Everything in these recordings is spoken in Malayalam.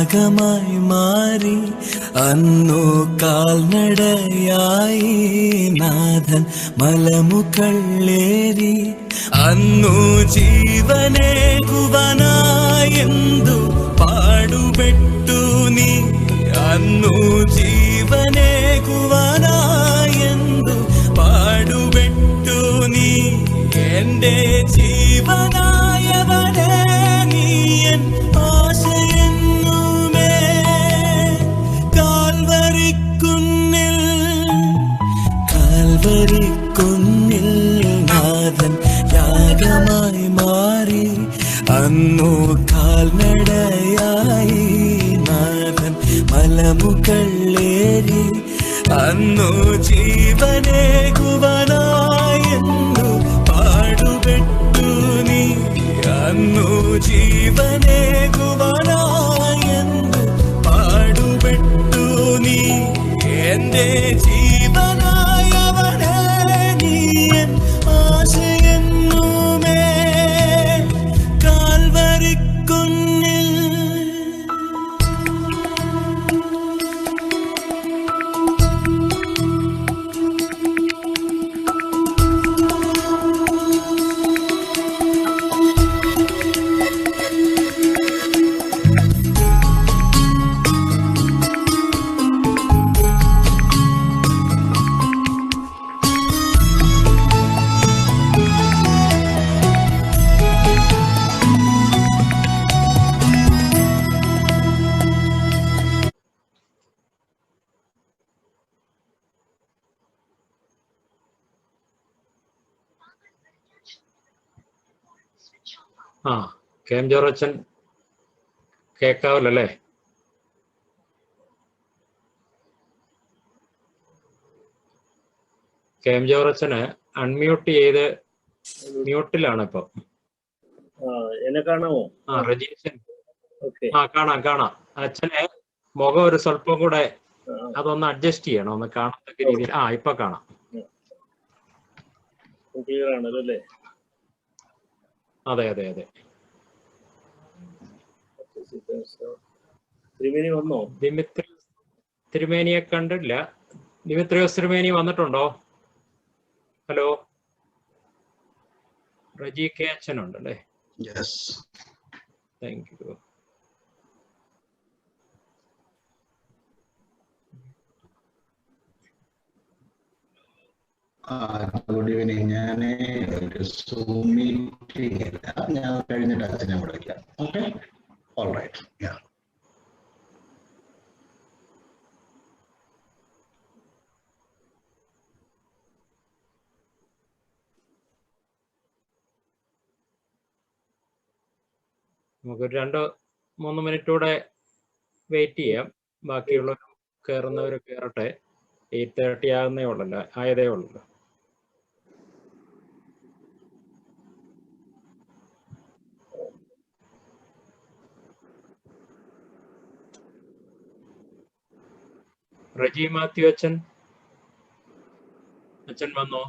യാഗമായി മാറി. അന്നു കാൽനടയായി നാഥൻ മലമുകളേറി. അന്നു ജീവനേകുവാനായെന്തു പാടുപെട്ടു നീ. അന്നു ജീവനേകുവാനായെന്തു പാടുപെട്ടു നീ. എന്റെ ജീവനായവനെ നീയൻ ആശയെന്നുമേ. കാൽവരിക്കുന്നിൽ നാഥൻ യാഗമായി മാറി. അന്നു കാൽനടയായി നാഥൻ മലമുകളേറി. അന്നു ജീവനേകുവാനായെന്നു പാടുപെട്ടു നീ. അന്നു ജീവനേകുവാനായെന്നു പാടുപെട്ടു നീ. എന്റെ ജീവനായവനെ നീയൻ ആശയെന്നുമേ. കാൽവരിക്കുന്നിൽ കെ എം ജോർജൻ കേൾക്കാവല്ലേ? കെ എം ജോർജന് അൺമ്യൂട്ട് ചെയ്ത് മ്യൂട്ടിലാണ് ഇപ്പൊ. എന്നെ കാണാമോ? രജീഷൻ കാണാം. അച്ഛനെ മുഖം ഒരു സ്വല്പം കൂടെ അതൊന്ന് അഡ്ജസ്റ്റ് ചെയ്യണം, ഒന്ന് കാണത്തക്ക രീതിയിൽ. ഇപ്പൊ കാണാം. അതെ. തിരുമേനിയെ കണ്ടില്ല. ദിമിത്രിയോസ് തിരുമേനി വന്നിട്ടുണ്ടോ? ഹലോ, റജി കെ അച്ഛനുണ്ടല്ലേ? Thank you. Good evening. ഞാൻ ഒരു സൂം മീറ്റിംഗ് ഇല്ല, ഞാൻ കഴിഞ്ഞിട്ട് അച്ഛനെ വിളിക്കാം. Okay, all right. നമുക്കൊരു 2-3 മിനിറ്റ് കൂടെ വെയിറ്റ് ചെയ്യാം. ബാക്കിയുള്ളവർ കയറുന്നവർ കയറട്ടെ. 8:30 ആയതേ ഉള്ളല്ലോ. റജി മാത്യു അച്ഛൻ വന്നോ?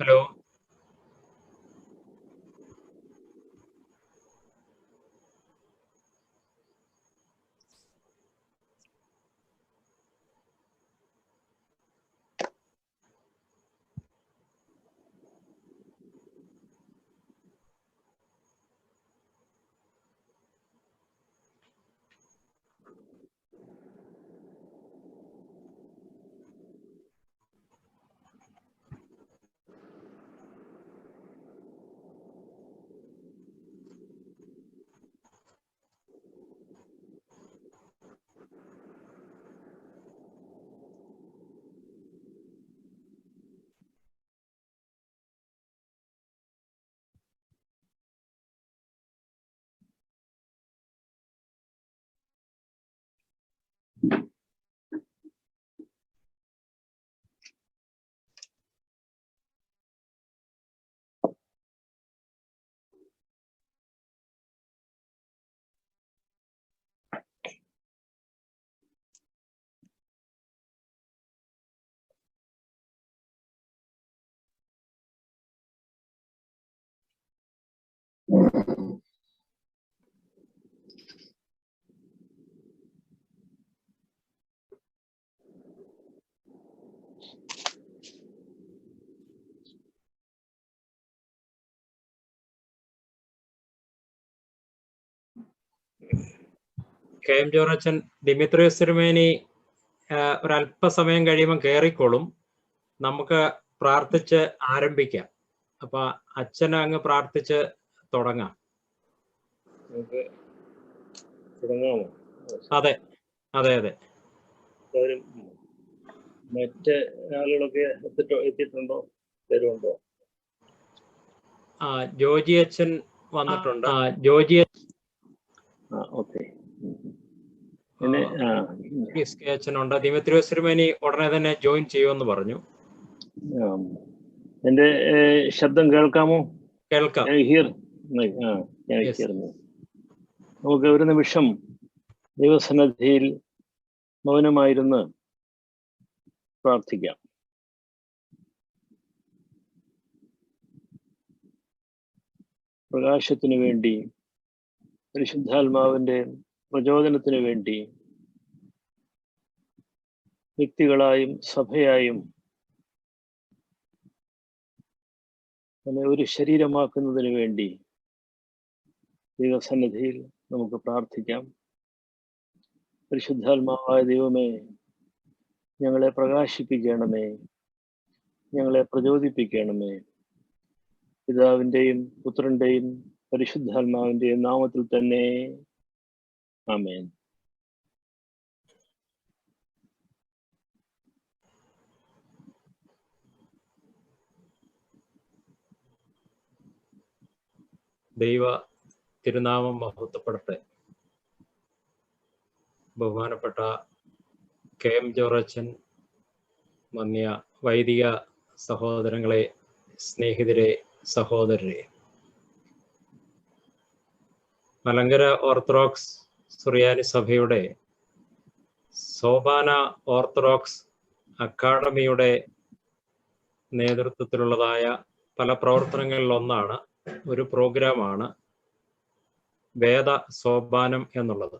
ഹലോ, കെ എം ജോറച്ചൻ ദിമിത്രിയോസ് തിരുമേനി ഒരല്പസമയം കഴിയുമ്പോൾ കയറിക്കോളും. നമുക്ക് പ്രാർത്ഥിച്ച് ആരംഭിക്കാം. അപ്പൊ അച്ഛനെ അങ്ങ് പ്രാർത്ഥിച്ച് തുടങ്ങാം. നമുക്ക് തുടങ്ങാമോ? അതെ അതെ അതെ. എല്ലാവരും മറ്റ് ആളുകളൊക്കെ എത്തിയിട്ടുണ്ടോ? പേരുണ്ടോ? ജോജി അച്ഛൻ വന്നിട്ടുണ്ട്. ജോജി ഓക്കെ. അച്ഛനുണ്ട്. ദിമിത്രിയോസ് തിരുമേനി ഉടനെ തന്നെ ജോയിൻ ചെയ്യുമെന്ന് പറഞ്ഞു. എന്റെ ശബ്ദം കേൾക്കാമോ? കേൾക്കാം. നമുക്ക് ഒരു നിമിഷം ദൈവസന്നിധിയിൽ മൗനമായിരുന്ന് പ്രാർത്ഥിക്കാം. പ്രകാശത്തിനു വേണ്ടി, പരിശുദ്ധാത്മാവിന്റെ പ്രചോദനത്തിനു വേണ്ടി വ്യക്തികളായും സഭയായും നമ്മെ ഒരു ശരീരമാക്കുന്നതിന് വേണ്ടി ദൈവസന്നിധിയിൽ നമുക്ക് പ്രാർത്ഥിക്കാം. പരിശുദ്ധാത്മാവായ ദൈവമേ, ഞങ്ങളെ പ്രകാശിപ്പിക്കണമേ, ഞങ്ങളെ പ്രചോദിപ്പിക്കണമേ. പിതാവിൻ്റെയും പുത്രൻ്റെയും പരിശുദ്ധാത്മാവിൻ്റെയും നാമത്തിൽ തന്നെ ആമേൻ. ദൈവ തിരുനാമം മഹത്വപ്പെടട്ടെ. ബഹുമാനപ്പെട്ട കെ എം ജോറച്ചൻ, വന്യ വൈദിക സഹോദരങ്ങളെ, സ്നേഹിതരെ, സഹോദരരെ, മലങ്കര ഓർത്തഡോക്സ് സുറിയാനി സഭയുടെ സോപാന ഓർത്തഡോക്സ് അക്കാഡമിയുടെ നേതൃത്വത്തിലുള്ളതായ പല പ്രവർത്തനങ്ങളിലൊന്നാണ്, ഒരു പ്രോഗ്രാമാണ് വേദ സോപാനം എന്നുള്ളത്.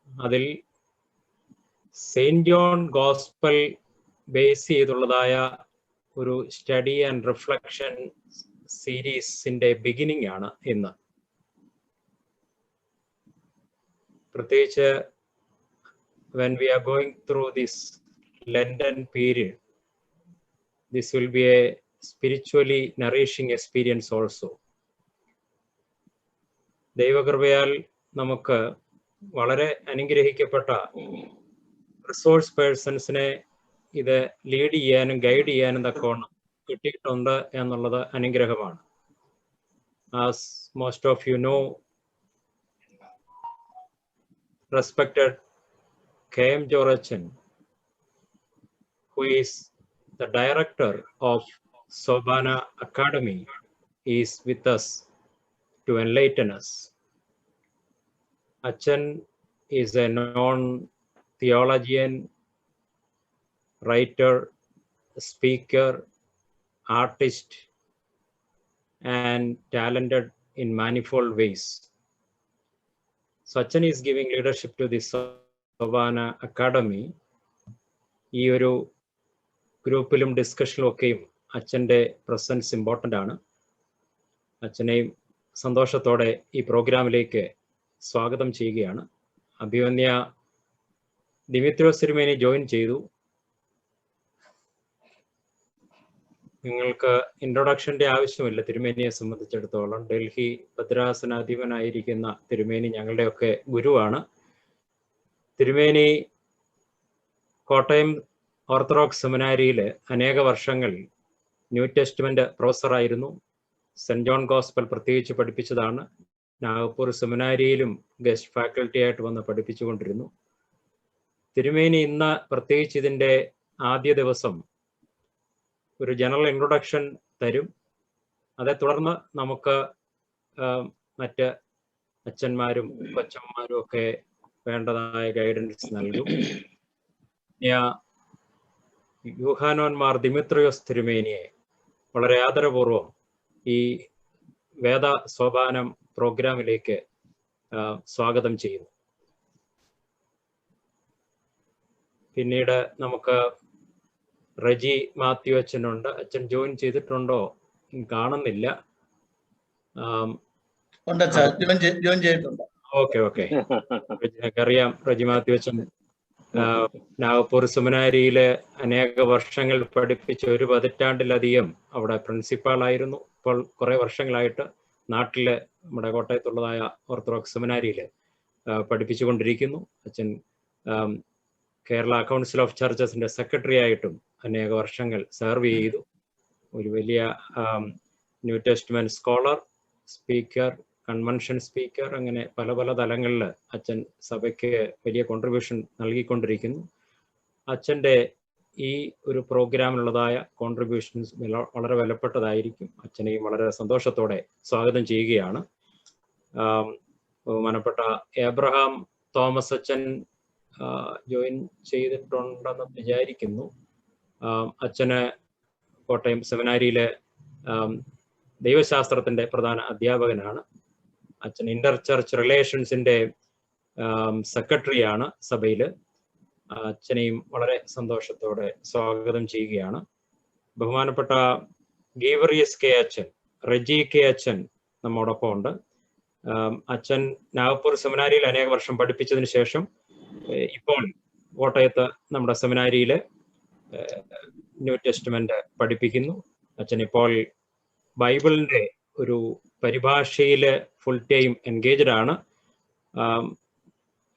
അതിൽ സെയിൻറ്റ് ജോൺ ഗോസ്പൽ ബേസ് ചെയ്തുള്ളതായ ഒരു സ്റ്റഡി ആൻഡ് റിഫ്ലക്ഷൻ സീരീസിന്റെ ബിഗിനിങ് ആണ് ഇന്ന്. പ്രത്യേകിച്ച് when we are going through this Lenten period, this will be a spiritually nourishing experience also. ദൈവകൃപയാൽ നമുക്ക് വളരെ അനുഗ്രഹിക്കപ്പെട്ട റിസോഴ്സ് പേഴ്സൺസിനെ ഇത് ലീഡ് ചെയ്യാനും ഗൈഡ് ചെയ്യാനും തക്കവണ്ണം കിട്ടിയിട്ടുണ്ട് എന്നുള്ളത് അനുഗ്രഹമാണ്. As most of you know, respected K.M. Jorachan, who is the director of Sobana Academy, is with us to enlighten us. Achan is a known theologian, writer, speaker, artist, and talented in manifold ways. So Achan is giving leadership to this Sobana Academy. ഈ ഒരു ഗ്രൂപ്പിലും ഡിസ്കഷനിലും ഒക്കെയും അച്ഛൻ്റെ പ്രസൻസ് ഇമ്പോർട്ടൻ്റ് ആണ്. അച്ഛനെയും സന്തോഷത്തോടെ ഈ പ്രോഗ്രാമിലേക്ക് സ്വാഗതം ചെയ്യുകയാണ്. അഭിമന്യ ദിമിത്രിയോസ് തിരുമേനി ജോയിൻ ചെയ്തു. നിങ്ങൾക്ക് ഇൻട്രൊഡക്ഷൻ്റെ ആവശ്യമില്ല. തിരുമേനിയെ സംബന്ധിച്ചിടത്തോളം ഡൽഹി ഭദ്രാസനാധിപനായിരിക്കുന്ന തിരുമേനി ഞങ്ങളുടെയൊക്കെ ഗുരുവാണ്. തിരുമേനി കോട്ടയം ഓർത്തഡോക്സ് സെമിനാരിയിൽ അനേക വർഷങ്ങൾ ന്യൂ ടെസ്റ്റ്മെന്റ് പ്രൊഫസറായിരുന്നു. സെന്റ് ജോൺ ഗോസ്പൽ പ്രത്യേകിച്ച് പഠിപ്പിച്ചതാണ്. നാഗപ്പൂർ സെമിനാരിയിലും ഗസ്റ്റ് ഫാക്കൽറ്റി ആയിട്ട് വന്ന് പഠിപ്പിച്ചുകൊണ്ടിരുന്നു. തിരുമേനി ഇന്ന് പ്രത്യേകിച്ച് ഇതിൻ്റെ ആദ്യ ദിവസം ഒരു ജനറൽ ഇൻട്രൊഡക്ഷൻ തരും. അതേ തുടർന്ന് നമുക്ക് മറ്റ് അച്ഛന്മാരും കൊച്ചന്മാരും ഒക്കെ വേണ്ടതായ ഗൈഡൻസ് നൽകും. യൂഹാനോന്മാർ ദിമിത്രിയോസ് തിരുമേനിയെ വളരെ ആദരപൂർവം ഈ വേദ സോപാനം പ്രോഗ്രാമിലേക്ക് സ്വാഗതം ചെയ്യുന്നു. പിന്നീട് നമുക്ക് റജി മാത്യു അച്ഛനുണ്ട്. അച്ഛൻ ജോയിൻ ചെയ്തിട്ടുണ്ടോ കാണുന്നില്ല. ഓക്കെ. അറിയാം റജി മാത്യു അച്ഛൻ നാഗപ്പൂർ സെമിനാരിയില് അനേക വർഷങ്ങൾ പഠിപ്പിച്ച 1 പതിറ്റാണ്ടിലധികം അവിടെ പ്രിൻസിപ്പാളായിരുന്നു. ഇപ്പോൾ കുറെ വർഷങ്ങളായിട്ട് നാട്ടില് നമ്മുടെ കോട്ടയത്തുള്ളതായ ഓർത്തഡോക്സ് സെമിനാരിയിൽ പഠിപ്പിച്ചുകൊണ്ടിരിക്കുന്നു. അച്ഛൻ കേരള കൗൺസിൽ ഓഫ് ചർച്ചസിന്റെ സെക്രട്ടറി ആയിട്ടും അനേക വർഷങ്ങൾ സെർവ് ചെയ്തു. ഒരു വലിയ new testament scholar, speaker, convention speaker, അങ്ങനെ പല പല തലങ്ങളിൽ അച്ഛൻ സഭയ്ക്ക് വലിയ കോൺട്രിബ്യൂഷൻ നൽകിക്കൊണ്ടിരിക്കുന്നു. അച്ഛൻ്റെ ഈ ഒരു പ്രോഗ്രാമിലുള്ളതായ കോൺട്രിബ്യൂഷൻസ് വളരെ വിലപ്പെട്ടതായിരിക്കും. അച്ഛനെയും വളരെ സന്തോഷത്തോടെ സ്വാഗതം ചെയ്യുകയാണ്. ബഹുമാനപ്പെട്ട എബ്രഹാം തോമസ് അച്ഛൻ ജോയിൻ ചെയ്തിട്ടുണ്ടെന്ന് വിചാരിക്കുന്നു. അച്ഛന് കോട്ടയം സെമിനാരിയിലെ ദൈവശാസ്ത്രത്തിന്റെ പ്രധാന അധ്യാപകനാണ്. അച്ഛൻ ഇന്റർ ചർച്ച് റിലേഷൻസിന്റെ സെക്രട്ടറിയാണ് സഭയിൽ. അച്ഛനെയും വളരെ സന്തോഷത്തോടെ സ്വാഗതം ചെയ്യുകയാണ്. ബഹുമാനപ്പെട്ട ഗീവറിയസ് കെ അച്ഛൻ, റെജി കെ അച്ഛൻ നമ്മോടൊപ്പം ഉണ്ട്. അച്ഛൻ നാഗപ്പൂർ സെമിനാരിയിൽ അനേക വർഷം പഠിപ്പിച്ചതിന് ശേഷം ഇപ്പോൾ കോട്ടയത്ത് നമ്മുടെ സെമിനാരിയിൽ ന്യൂ ടെസ്റ്റ്മെന്റ് പഠിപ്പിക്കുന്നു. അച്ഛൻ ഇപ്പോൾ ബൈബിളിന്റെ ഒരു പരിഭാഷയില് ഫുൾ ടൈം എൻഗേജ്ഡ് ആണ്.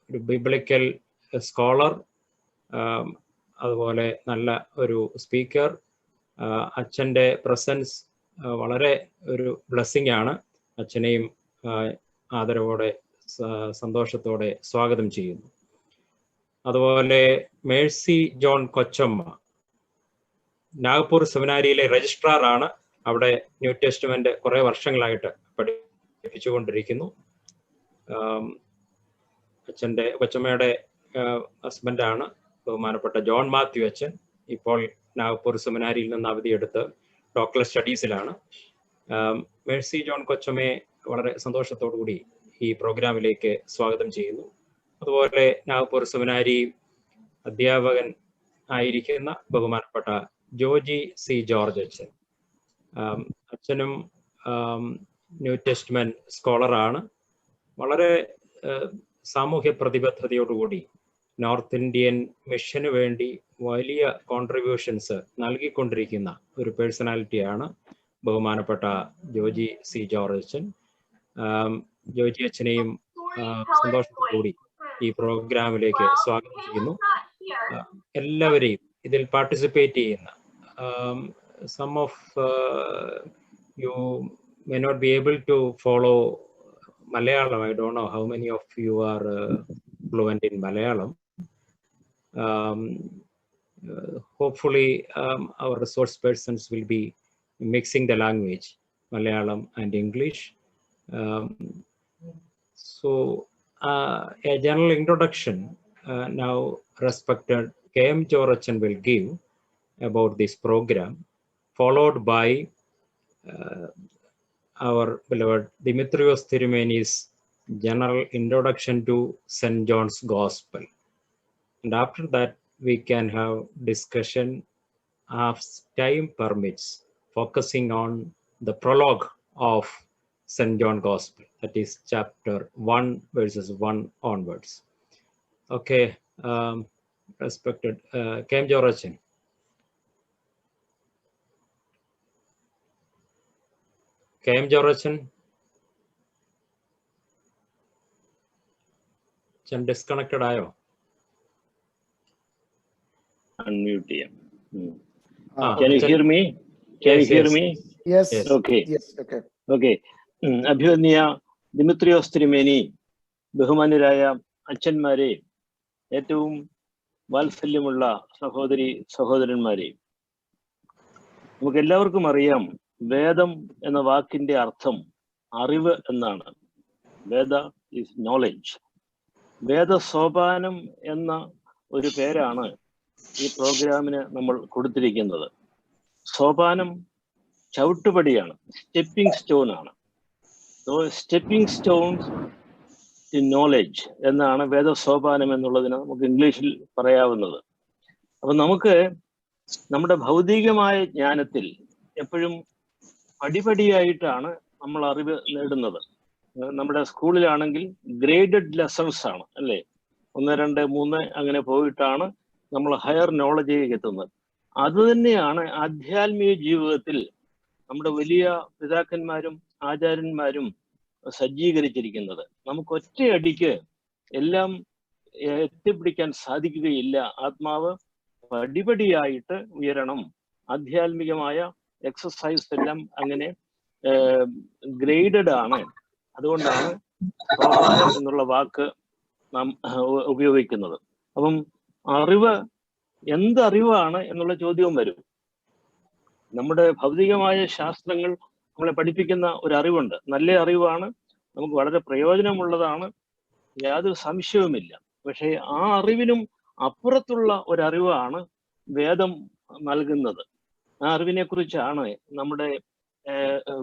ഒരു ബൈബിളിക്കൽ സ്കോളർ, അതുപോലെ നല്ല ഒരു സ്പീക്കർ. അച്ഛൻ്റെ പ്രസൻസ് വളരെ ഒരു ബ്ലെസ്സിങ് ആണ്. അച്ഛനെയും ആദരവോടെ സന്തോഷത്തോടെ സ്വാഗതം ചെയ്യുന്നു. അതുപോലെ മേഴ്സി ജോൺ കൊച്ചമ്മ നാഗപ്പൂർ സെമിനാരിയിലെ രജിസ്ട്രാർ ആണ്. അവിടെ ന്യൂ ടെസ്റ്റ്മെന്റ് കുറെ വർഷങ്ങളായിട്ട് പഠിപ്പിച്ചുകൊണ്ടിരിക്കുന്നു. കൊച്ചമ്മയുടെ ഹസ്ബൻഡാണ് ബഹുമാനപ്പെട്ട ജോൺ മാത്യു അച്ഛൻ. ഇപ്പോൾ നാഗപ്പൂർ സെമിനാരിയിൽ നിന്ന് അവധിയെടുത്ത് ഡോക്ടറൽ സ്റ്റഡീസിലാണ്. മേഴ്സി ജോൺ കൊച്ചമ്മയെ വളരെ സന്തോഷത്തോടു കൂടി ഈ പ്രോഗ്രാമിലേക്ക് സ്വാഗതം ചെയ്യുന്നു. അതുപോലെ നാഗപ്പൂർ സെമിനാരി അധ്യാപകൻ ആയിരിക്കുന്ന ബഹുമാനപ്പെട്ട ജോജി സി ജോർജ് അച്ഛൻ. അച്ഛനും ന്യൂ ടെസ്റ്റ്മെന്റ് സ്കോളറാണ്. വളരെ സാമൂഹ്യ പ്രതിബദ്ധതയോടുകൂടി നോർത്ത് ഇന്ത്യൻ മിഷന് വേണ്ടി വലിയ കോൺട്രിബ്യൂഷൻസ് നൽകിക്കൊണ്ടിരിക്കുന്ന ഒരു പേഴ്സണാലിറ്റിയാണ് ബഹുമാനപ്പെട്ട ജോജി സി ജോർജ് അച്ഛൻ. ജോജി അച്ഛനെയും സന്തോഷത്തോടുകൂടി ഈ പ്രോഗ്രാമിലേക്ക് സ്വാഗതം ചെയ്യുന്നു. എല്ലാവരെയും ഇതിൽ പാർട്ടിസിപ്പേറ്റ് ചെയ്യുന്ന some of you may not be able to follow Malayalam. I don't know how many of you are fluent in Malayalam. Hopefully our resource persons will be mixing the language Malayalam and English. So a general introduction now respected KM Jorachan will give about this program, followed by our beloved Dimitrios Thirumeni's general introduction to St. John's Gospel. And after that, we can have discussion as time permits, focusing on the prologue of St. John Gospel, that is chapter 1 verses 1 onwards. Okay, respected KM Jorachan. KM Jorachan, disconnected ayo? Unmute ചെയ്യാം. Can you hear me? Can you hear me? Yes. Okay. Yes. Okay. Okay. അഭിവന്യ ദിമിത്രിയോസ് തിരുമേനി, ബഹുമാന്യരായ അച്ഛന്മാരെ, ഏറ്റവും വാത്സല്യമുള്ള സഹോദരന്മാരെ, നമുക്ക് എല്ലാവർക്കും അറിയാം വേദം എന്ന വാക്കിന്റെ അർത്ഥം അറിവ് എന്നാണ്. വേദ ഈസ് നോളജ്. വേദസോപാനം എന്ന ഒരു പേരാണ് ഈ പ്രോഗ്രാമിന് നമ്മൾ കൊടുത്തിരിക്കുന്നത്. സോപാനം ചവിട്ടുപടിയാണ്, സ്റ്റെപ്പിംഗ് സ്റ്റോൺ ആണ്. സ്റ്റെപ്പിംഗ് സ്റ്റോൺസ് ടു നോളജ് എന്നാണ് വേദസോപാനം എന്നുള്ളതിന് നമുക്ക് ഇംഗ്ലീഷിൽ പറയാവുന്നത്. അപ്പൊ നമുക്ക് നമ്മുടെ ഭൗതികമായ ജ്ഞാനത്തിൽ എപ്പോഴും പടിപടിയായിട്ടാണ് നമ്മൾ അറിവ് നേടുന്നത്. നമ്മുടെ സ്കൂളിലാണെങ്കിൽ ഗ്രേഡഡ് ലെസൺസ് ആണ് അല്ലേ, 1, 2, 3 അങ്ങനെ പോയിട്ടാണ് നമ്മൾ ഹയർ നോളജിലേക്ക് എത്തുന്നത്. അത് തന്നെയാണ് ആധ്യാത്മിക ജീവിതത്തിൽ നമ്മുടെ വലിയ പിതാക്കന്മാരും ആചാര്യന്മാരും സജ്ജീകരിച്ചിരിക്കുന്നത്. നമുക്ക് ഒറ്റയടിക്ക് എല്ലാം എത്തിപ്പിടിക്കാൻ സാധിക്കുകയില്ല. ആത്മാവ് പടിപടിയായിട്ട് ഉയരണം. ആധ്യാത്മികമായ എക്സസൈസ് എല്ലാം അങ്ങനെ ഗ്രേഡഡ് ആണ്. അതുകൊണ്ടാണ് സോപാനം എന്നുള്ള വാക്ക് നാം ഉപയോഗിക്കുന്നത്. അപ്പം അറിവ് എന്ത് അറിവാണ് എന്നുള്ള ചോദ്യവും വരും. നമ്മുടെ ഭൗതികമായ ശാസ്ത്രങ്ങൾ നമ്മളെ പഠിപ്പിക്കുന്ന ഒരു അറിവുണ്ട്, നല്ല അറിവാണ്, നമുക്ക് വളരെ പ്രയോജനമുള്ളതാണ്, യാതൊരു സംശയവുമില്ല. പക്ഷേ ആ അറിവിനും അപ്പുറത്തുള്ള ഒരറിവാണ് വേദം നൽകുന്നത്. ആ അറിവിനെ കുറിച്ചാണ് നമ്മുടെ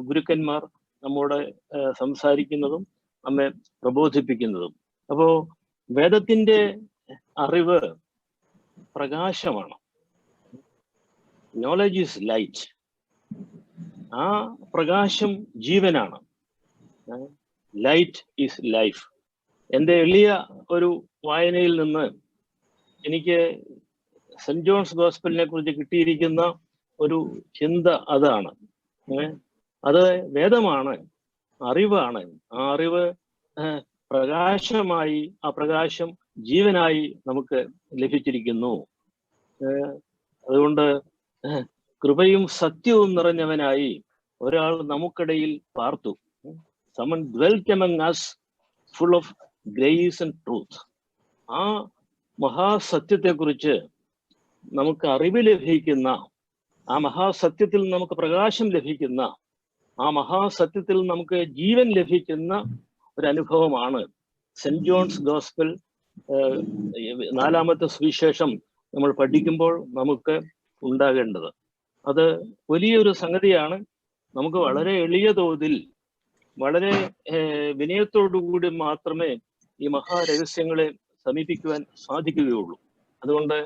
ഗുരുക്കന്മാർ നമ്മോട് സംസാരിക്കുന്നതും നമ്മെ പ്രബോധിപ്പിക്കുന്നതും. അപ്പോ വേദത്തിന്റെ അറിവ് പ്രകാശമാണ്. Knowledge is light. ആ പ്രകാശം ജീവനാണ്. Light is life. എൻ്റെ എളിയ ഒരു വായനയിൽ നിന്ന് എനിക്ക് സെന്റ് ജോൺസ് ഗോസ്പലിനെ കുറിച്ച് കിട്ടിയിരിക്കുന്ന ഒരു ചിന്ത അതാണ്. അത് വേദമാണ്, അറിവാണ്. ആ അറിവ് പ്രകാശമായി, ആ പ്രകാശം ജീവനായി നമുക്ക് ലഭിച്ചിരിക്കുന്നു. അതുകൊണ്ട് കൃപയും സത്യവും നിറഞ്ഞവനായി ഒരാൾ നമുക്കിടയിൽ പാർത്തു. Someone dwelt among us full of grace and truth. ആ മഹാസത്യത്തെക്കുറിച്ച് നമുക്ക് അറിവ് ലഭിക്കുന്ന, ആ മഹാസത്യത്തിൽ നമുക്ക് പ്രകാശം ലഭിക്കുന്ന, ആ മഹാസത്യത്തിൽ നമുക്ക് ജീവൻ ലഭിക്കുന്ന ഒരു അനുഭവമാണ് സെന്റ് ജോൺസ് ഗോസ്പൽ, 4-ാമത്തെ സുവിശേഷം നമ്മൾ പഠിക്കുമ്പോൾ നമുക്ക് ഉണ്ടാകേണ്ടത്. അത് വലിയൊരു സംഗതിയാണ്. നമുക്ക് വളരെ എളിയ തോതിൽ, വളരെ വിനയത്തോടുകൂടി മാത്രമേ ഈ മഹാരഹസ്യങ്ങളെ സമീപിക്കുവാൻ സാധിക്കുകയുള്ളൂ. അതുകൊണ്ട്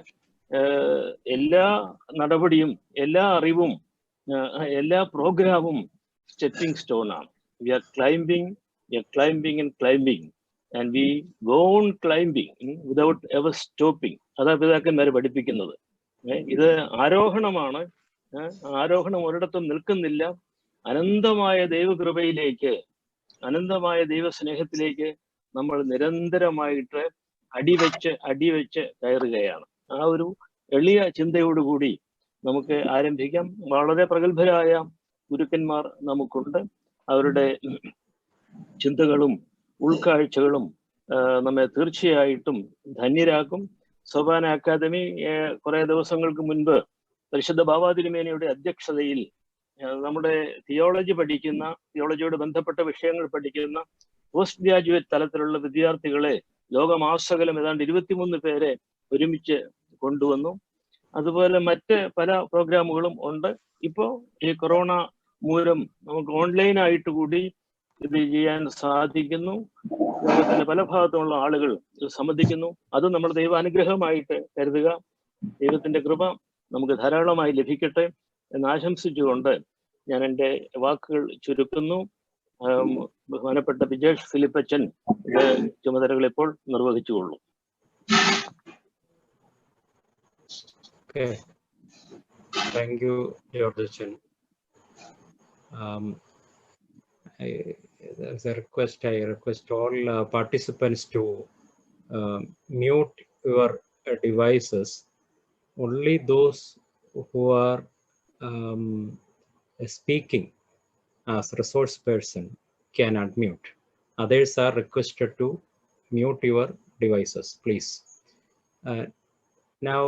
എല്ലാ നടപടിയും, എല്ലാ അറിവും, എല്ലാ പ്രോഗ്രാമും സ്റ്റെപ്പിംഗ് സ്റ്റോൺ ആണ്. We are climbing and climbing and we go on climbing without ever stopping. അതാ പിതാക്കന്മാരെ പഠിപ്പിക്കുന്നത്. ഇത് ആരോഹണമാണ്. ആരോഹണം ഒരിടത്തും നിൽക്കുന്നില്ല. അനന്തമായ ദൈവകൃപയിലേക്ക്, അനന്തമായ ദൈവസ്നേഹത്തിലേക്ക് നമ്മൾ നിരന്തരമായിട്ട് അടിവെച്ച് കയറുകയാണ്. ആ ഒരു എളിയ ചിന്തയോടുകൂടി നമുക്ക് ആരംഭിക്കാം. വളരെ പ്രഗത്ഭരായ ഗുരുക്കന്മാർ നമുക്കുണ്ട്. അവരുടെ ചിന്തകളും ഉൾക്കാഴ്ചകളും നമ്മെ തീർച്ചയായിട്ടും ധന്യരാക്കും. സോപാന അക്കാദമി കുറെ ദിവസങ്ങൾക്ക് മുൻപ് പരിശുദ്ധ ബാബാ തിരുമേനിയുടെ അധ്യക്ഷതയിൽ നമ്മുടെ തിയോളജിയോട് ബന്ധപ്പെട്ട വിഷയങ്ങൾ പഠിക്കുന്ന പോസ്റ്റ് ഗ്രാജുവേറ്റ് തലത്തിലുള്ള വിദ്യാർത്ഥികളെ ലോകമാസകലം ഏതാണ്ട് 23 പേരെ ഒരുമിച്ച് കൊണ്ടുവന്നു. അതുപോലെ മറ്റ് പല പ്രോഗ്രാമുകളും ഉണ്ട്. ഇപ്പോൾ ഈ കൊറോണ മൂലം നമുക്ക് ഓൺലൈനായിട്ട് കൂടി ഇത് ചെയ്യാൻ സാധിക്കുന്നു. ലോകത്തിന്റെ പല ഭാഗത്തുമുള്ള ആളുകൾ ഇത് സംബന്ധിക്കുന്നു. അത് നമ്മൾ ദൈവാനുഗ്രഹമായിട്ട് കരുതുക. ദൈവത്തിന്റെ കൃപ നമുക്ക് ധാരാളമായി ലഭിക്കട്ടെ എന്ന് ആശംസിച്ചുകൊണ്ട് ഞാൻ എൻ്റെ വാക്കുകൾ ചുരുക്കുന്നു. ബഹുമാനപ്പെട്ട ബിജേഷ് ഫിലിപ്പച്ചൻ ചുമതലകൾ ഇപ്പോൾ നിർവഹിച്ചുകൊള്ളു. Thank you, George. As a request, I request all participants to mute your devices. Only those who are speaking as resource person can unmute. Others are requested to mute your devices, please. Now,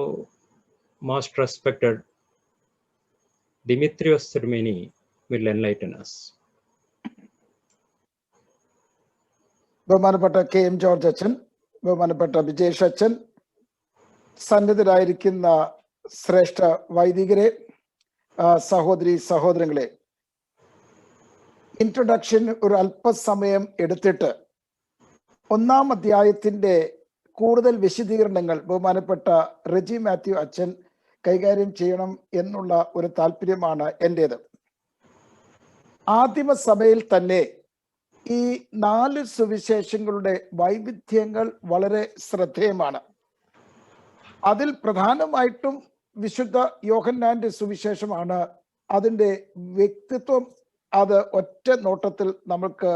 most respected Dimitrios Sirmeni will enlighten us. ബഹുമാനപ്പെട്ട KM ജോർജ് അച്ഛൻ, ബഹുമാനപ്പെട്ട ബിജേഷ് അച്ഛൻ, സന്നിധരായിരിക്കുന്ന ശ്രേഷ്ഠ വൈദികരെ, സഹോദരി സഹോദരങ്ങളെ, ഇൻട്രൊഡക്ഷൻ ഒരു അല്പസമയം എടുത്തിട്ട് 1-ാം അധ്യായത്തിന്റെ കൂടുതൽ വിശദീകരണങ്ങൾ ബഹുമാനപ്പെട്ട റെജി മാത്യു അച്ഛൻ കൈകാര്യം ചെയ്യണം എന്നുള്ള ഒരു താല്പര്യമാണ് എൻ്റേത്. ആദിമ സഭയിൽ തന്നെ ഈ 4 സുവിശേഷങ്ങളുടെ വൈവിധ്യങ്ങൾ വളരെ ശ്രദ്ധേയമാണ്. അതിൽ പ്രധാനമായിട്ടും വിശുദ്ധ യോഹന്നാന്റെ സുവിശേഷമാണ് അതിൻ്റെ വ്യക്തിത്വം അത് ഒറ്റ നോട്ടത്തിൽ നമുക്ക്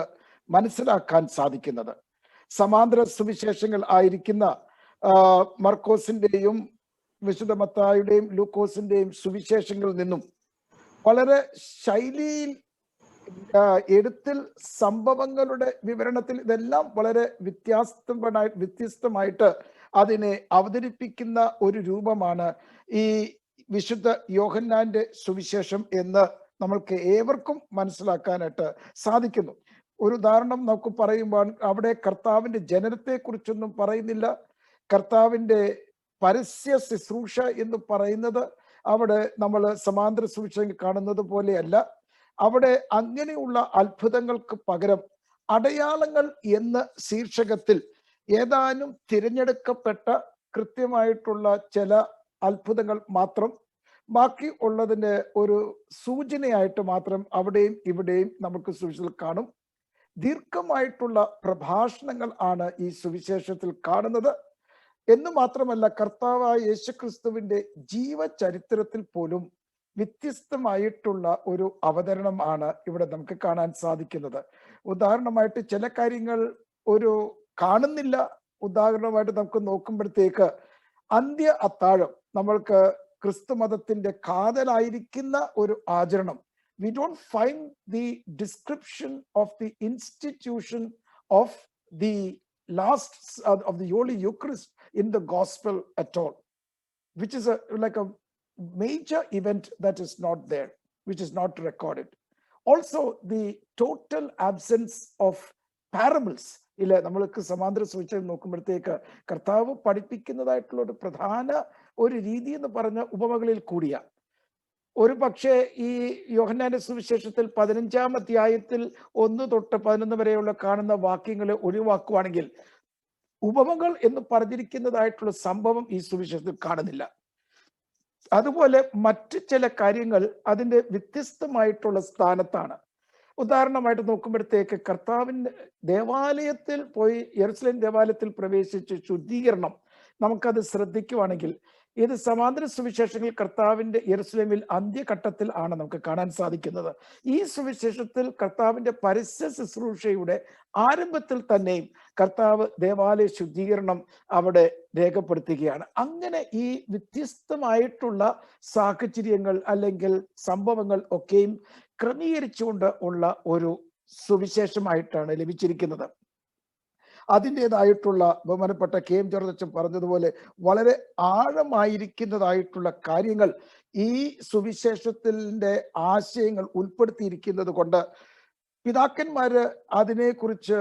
മനസ്സിലാക്കാൻ സാധിക്കുന്നത്. സമാന്തര സുവിശേഷങ്ങൾ ആയിരിക്കുന്ന മർക്കോസിന്റെയും വിശുദ്ധ മത്തായിയുടെയും ലൂക്കോസിന്റെയും സുവിശേഷങ്ങളിൽ നിന്നും വളരെ ശൈലിയിൽ, എഴുത്തിൽ, സംഭവങ്ങളുടെ വിവരണത്തിൽ ഇതെല്ലാം വളരെ വ്യത്യസ്തമായിട്ട് അതിനെ അവതരിപ്പിക്കുന്ന ഒരു രൂപമാണ് ഈ വിശുദ്ധ യോഹന്നാന്റെ സുവിശേഷം എന്ന് നമ്മൾക്ക് ഏവർക്കും മനസ്സിലാക്കാനായിട്ട് സാധിക്കുന്നു. ഒരു ഉദാഹരണം നമുക്ക് പറയുമ്പോൾ അവിടെ കർത്താവിന്റെ ജനനത്തെ കുറിച്ചൊന്നും പറയുന്നില്ല. കർത്താവിന്റെ പരസ്യ ശുശ്രൂഷ എന്ന് പറയുന്നത് അവിടെ നമ്മൾ സമാന്തര സുവിശേഷം കാണുന്നത് പോലെയല്ല. അവിടെ അങ്ങനെയുള്ള അത്ഭുതങ്ങൾക്ക് പകരം അടയാളങ്ങൾ എന്ന ശീർഷകത്തിൽ ഏതാനും തിരഞ്ഞെടുക്കപ്പെട്ട കൃത്യമായിട്ടുള്ള ചില അത്ഭുതങ്ങൾ മാത്രം, ബാക്കി ഉള്ളതിൻ്റെ ഒരു സൂചനയായിട്ട് മാത്രം അവിടെയും ഇവിടെയും നമുക്ക് സുവിശേഷത്തിൽ കാണും. ദീർഘമായിട്ടുള്ള പ്രഭാഷണങ്ങൾ ആണ് ഈ സുവിശേഷത്തിൽ കാണുന്നത് എന്ന് മാത്രമല്ല, കർത്താവായ യേശുക്രിസ്തുവിന്റെ ജീവചരിത്രത്തിൽ പോലും വ്യത്യസ്തമായിട്ടുള്ള ഒരു അവതരണം ആണ് ഇവിടെ നമുക്ക് കാണാൻ സാധിക്കുന്നത്. ഉദാഹരണമായിട്ട് ചില കാര്യങ്ങൾ ഒരു കാണുന്നില്ല. ഉദാഹരണമായിട്ട് നമുക്ക് നോക്കുമ്പോഴത്തേക്ക് അന്ത്യ അത്താഴം, നമ്മൾക്ക് ക്രിസ്തു മതത്തിന്റെ കാതലായിരിക്കുന്ന ഒരു ആചരണം. We don't find the description of the institution of the last of the Holy Eucharist in the Gospel at all, which is like a major event that is not there, which is not recorded. Also, the total absence of parables. ഇല്ല, നമ്മൾക്ക് സമാന്തര സുവിശേഷം നോക്കുമ്പോഴത്തേക്ക് കർത്താവ് പഠിപ്പിക്കുന്നതായിട്ടുള്ള ഒരു പ്രധാന ഒരു രീതി എന്ന് പറഞ്ഞ ഉപമകളിൽ കൂടിയ ഒരു പക്ഷേ ഈ യോഹന്നാന്റെ സുവിശേഷത്തിൽ 15-ാം അധ്യായത്തിൽ 1 തൊട്ട് 11 വരെയുള്ള കാണുന്ന വാക്യങ്ങളെ ഒഴിവാക്കുവാണെങ്കിൽ ഉപമകൾ എന്ന് പറഞ്ഞിരിക്കുന്നതായിട്ടുള്ള സംഭവം ഈ സുവിശേഷത്തിൽ കാണുന്നില്ല. അതുപോലെ മറ്റു ചില കാര്യങ്ങൾ അതിൻ്റെ വ്യത്യസ്തമായിട്ടുള്ള സ്ഥാനത്താണ്. ഉദാഹരണമായിട്ട് നോക്കുമ്പോഴത്തേക്ക് കർത്താവിൻ്റെ ദേവാലയത്തിൽ പോയി, യെരുശലേം ദേവാലയത്തിൽ പ്രവേശിച്ച് ശുദ്ധീകരണം നമുക്കത് ശ്രദ്ധിക്കുവാണെങ്കിൽ ഇത് സമാന്തര സുവിശേഷങ്ങളിൽ കർത്താവിന്റെ യെരുശലേമിൽ അന്ത്യഘട്ടത്തിൽ ആണ് നമുക്ക് കാണാൻ സാധിക്കുന്നത്. ഈ സുവിശേഷത്തിൽ കർത്താവിന്റെ പരസ്യ ശുശ്രൂഷയുടെ ആരംഭത്തിൽ തന്നെയും കർത്താവ് ദേവാലയ ശുദ്ധീകരണം അവിടെ രേഖപ്പെടുത്തുകയാണ്. അങ്ങനെ ഈ വ്യത്യസ്തമായിട്ടുള്ള സാഹചര്യങ്ങൾ അല്ലെങ്കിൽ സംഭവങ്ങൾ ഒക്കെയും ക്രമീകരിച്ചുകൊണ്ട് ഉള്ള ഒരു സുവിശേഷമായിട്ടാണ് ലഭിച്ചിരിക്കുന്നത്. അതിൻ്റെതായിട്ടുള്ള ബഹുമാനപ്പെട്ട KM ജോർജ് അച്ഛൻ പറഞ്ഞതുപോലെ വളരെ ആഴമായിരിക്കുന്നതായിട്ടുള്ള കാര്യങ്ങൾ ഈ സുവിശേഷത്തിന്റെ ആശയങ്ങൾ ഉൾപ്പെടുത്തിയിരിക്കുന്നത് കൊണ്ട് പിതാക്കന്മാര് അതിനെക്കുറിച്ച്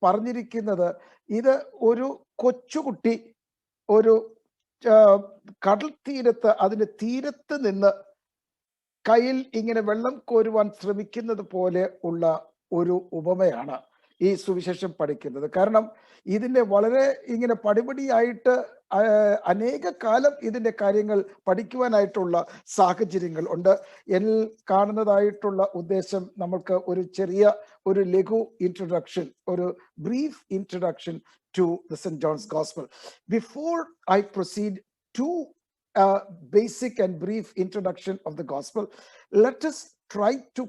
പറഞ്ഞിരിക്കുന്നത് ഇത് ഒരു കൊച്ചുകുട്ടി ഒരു കടൽ തീരത്ത് അതിന്റെ തീരത്ത് നിന്ന് കയ്യിൽ ഇങ്ങനെ വെള്ളം കോരുവാൻ ശ്രമിക്കുന്നത് പോലെ ഉള്ള ഒരു ഉപമയാണ് ഈ സുവിശേഷം പഠിക്കുന്നത്. കാരണം ഇതിന്റെ വളരെ ഇങ്ങനെ പടിപടിയായിട്ട് അനേക കാലം ഇതിന്റെ കാര്യങ്ങൾ പഠിക്കുവാനായിട്ടുള്ള സാഹചര്യങ്ങൾ ഉണ്ട്. എന്നിൽ കാണുന്നതായിട്ടുള്ള ഉദ്ദേശം നമുക്ക് ഒരു ചെറിയ ഒരു ലഘു ഇൻട്രൊഡക്ഷൻ, ഒരു brief introduction to the Saint John's gospel. Before I proceed to basic and brief introduction of the gospel, let us try to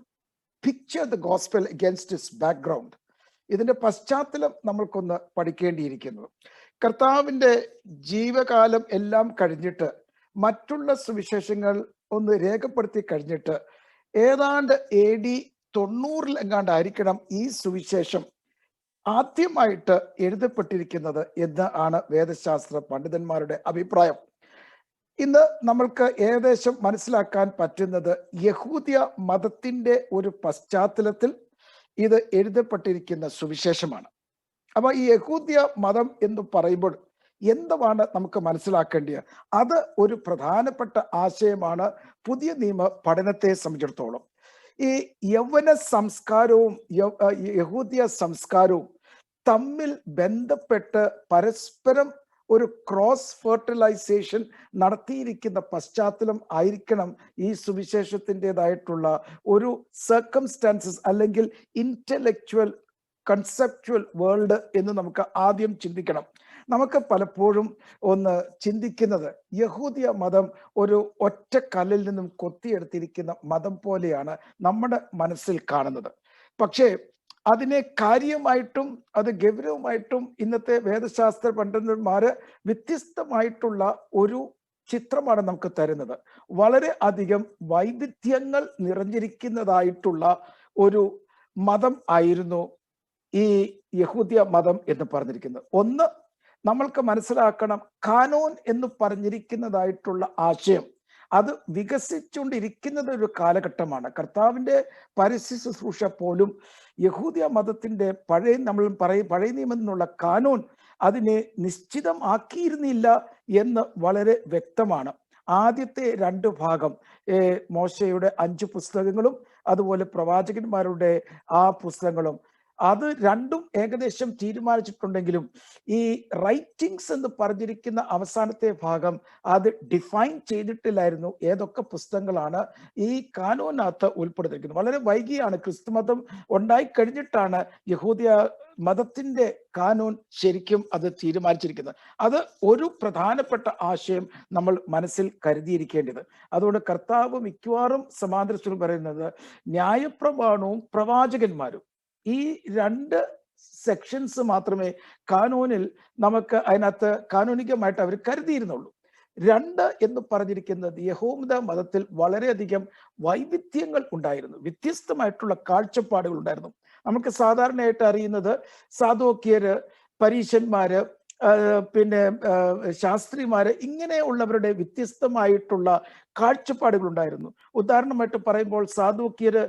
picture the gospel against its background. ഇതിന്റെ പശ്ചാത്തലം നമ്മൾക്കൊന്ന് പഠിക്കേണ്ടിയിരിക്കുന്നു. കർത്താവിന്റെ ജീവകാലം എല്ലാം കഴിഞ്ഞിട്ട് മറ്റുള്ള സുവിശേഷങ്ങൾ ഒന്ന് രേഖപ്പെടുത്തി കഴിഞ്ഞിട്ട് ഏതാണ്ട് AD 90 എങ്ങാണ്ടായിരിക്കണം ഈ സുവിശേഷം ആദ്യമായിട്ട് എഴുതപ്പെട്ടിരിക്കുന്നത് എന്ന് ആണ് വേദശാസ്ത്ര പണ്ഡിതന്മാരുടെ അഭിപ്രായം. ഇന്ന് നമ്മൾക്ക് ഏകദേശം മനസ്സിലാക്കാൻ പറ്റുന്നത് യഹൂദ്യ മതത്തിന്റെ ഒരു പശ്ചാത്തലത്തിൽ ഇത് എഴുതപ്പെട്ടിരിക്കുന്ന സുവിശേഷമാണ്. അപ്പൊ ഈ യഹൂദ്യ മതം എന്ന് പറയുമ്പോൾ എന്താണ് നമുക്ക് മനസ്സിലാക്കേണ്ടത്? അത് ഒരു പ്രധാനപ്പെട്ട ആശയമാണ് പുതിയ നിയമ പഠനത്തെ സംബന്ധിച്ചിടത്തോളം. ഈ യൗവന സംസ്കാരവും യഹൂദ്യ സംസ്കാരവും തമ്മിൽ ബന്ധപ്പെട്ട് പരസ്പരം ഒരു ക്രോസ് ഫെർട്ടിലൈസേഷൻ നടത്തിയിരിക്കുന്ന പശ്ചാത്തലം ആയിരിക്കണം ഈ സുവിശേഷത്തിൻ്റെതായിട്ടുള്ള ഒരു സർക്കംസ്റ്റാൻസസ് അല്ലെങ്കിൽ ഇന്റലക്ച്വൽ കൺസെപ്ച്വൽ വേൾഡ് എന്ന് നമുക്ക് ആദ്യം ചിന്തിക്കണം. നമുക്ക് പലപ്പോഴും ഒന്ന് ചിന്തിക്കുന്നത് യഹൂദിയ മതം ഒരു ഒറ്റ കല്ലിൽ നിന്നും കൊത്തിയെടുത്തിരിക്കുന്ന മതം പോലെയാണ് നമ്മുടെ മനസ്സിൽ കാണുന്നത്. പക്ഷേ അതിനെ കാര്യമായിട്ടും അത് ഗൗരവമായിട്ടും ഇന്നത്തെ വേദശാസ്ത്ര പണ്ഡിതന്മാര് വ്യത്യസ്തമായിട്ടുള്ള ഒരു ചിത്രമാണ് നമുക്ക് തരുന്നത്. വളരെ അധികം വൈവിധ്യങ്ങൾ നിറഞ്ഞിരിക്കുന്നതായിട്ടുള്ള ഒരു മതം ആയിരുന്നു ഈ യഹൂദിയ മതം എന്ന് പറഞ്ഞിരിക്കുന്നത്. ഒന്ന്, നമ്മൾക്ക് മനസ്സിലാക്കണം, കാനോൻ എന്ന് പറഞ്ഞിരിക്കുന്നതായിട്ടുള്ള ആശയം അത് വികസിച്ചുകൊണ്ടിരിക്കുന്നത് ഒരു കാലഘട്ടമാണ്. കർത്താവിന്റെ പരസ്യ ശുശ്രൂഷ പോലും യഹൂദിയ മതത്തിന്റെ പഴയ നിയമം എന്നുള്ള കാനോൻ അതിനെ നിശ്ചിതമാക്കിയിരുന്നില്ല എന്ന് വളരെ വ്യക്തമാണ്. ആദ്യത്തെ 2 ഭാഗം മോശയുടെ 5 പുസ്തകങ്ങളും അതുപോലെ പ്രവാചകന്മാരുടെ ആ പുസ്തകങ്ങളും അത് രണ്ടും ഏകദേശം തീരുമാനിച്ചിട്ടുണ്ടെങ്കിലും ഈ റൈറ്റിംഗ്സ് എന്ന് പറഞ്ഞിരിക്കുന്ന അവസാനത്തെ ഭാഗം അത് ഡിഫൈൻ ചെയ്തിട്ടില്ലായിരുന്നു ഏതൊക്കെ പുസ്തകങ്ങളാണ് ഈ കാനോനകത്ത് ഉൾപ്പെടുത്തിയിരിക്കുന്നത്. വളരെ വൈകിയാണ് ക്രിസ്തുമതം ഉണ്ടായിക്കഴിഞ്ഞിട്ടാണ് യഹൂദിയ മതത്തിന്റെ കാനോൻ ശരിക്കും അത് തീരുമാനിച്ചിരിക്കുന്നത്. അത് ഒരു പ്രധാനപ്പെട്ട ആശയം നമ്മൾ മനസ്സിൽ കരുതിയിരിക്കേണ്ടത്. അതുകൊണ്ട് കർത്താവ് മിക്കവാറും സമാന്തരത്തിൽ പറയുന്നത് ന്യായപ്രമാണവും പ്രവാചകന്മാരും ഈ 2 സെക്ഷൻസ് മാത്രമേ കാനോനിൽ നമുക്ക് അതിനകത്ത് കാനോനികമായിട്ട് അവർ കരുതിയിരുന്നുള്ളൂ. 2 എന്ന് പറഞ്ഞിരിക്കുന്നത് യഹൂദ മതത്തിൽ വളരെയധികം വൈവിധ്യങ്ങൾ ഉണ്ടായിരുന്നു, വ്യത്യസ്തമായിട്ടുള്ള കാഴ്ചപ്പാടുകൾ ഉണ്ടായിരുന്നു. നമുക്ക് സാധാരണയായിട്ട് അറിയുന്നത് സാദോക്യര്, പരീശന്മാര്, പിന്നെ ശാസ്ത്രിമാര്, ഇങ്ങനെയുള്ളവരുടെ വ്യത്യസ്തമായിട്ടുള്ള കാഴ്ചപ്പാടുകൾ ഉണ്ടായിരുന്നു. ഉദാഹരണമായിട്ട് പറയുമ്പോൾ സാദോക്യര്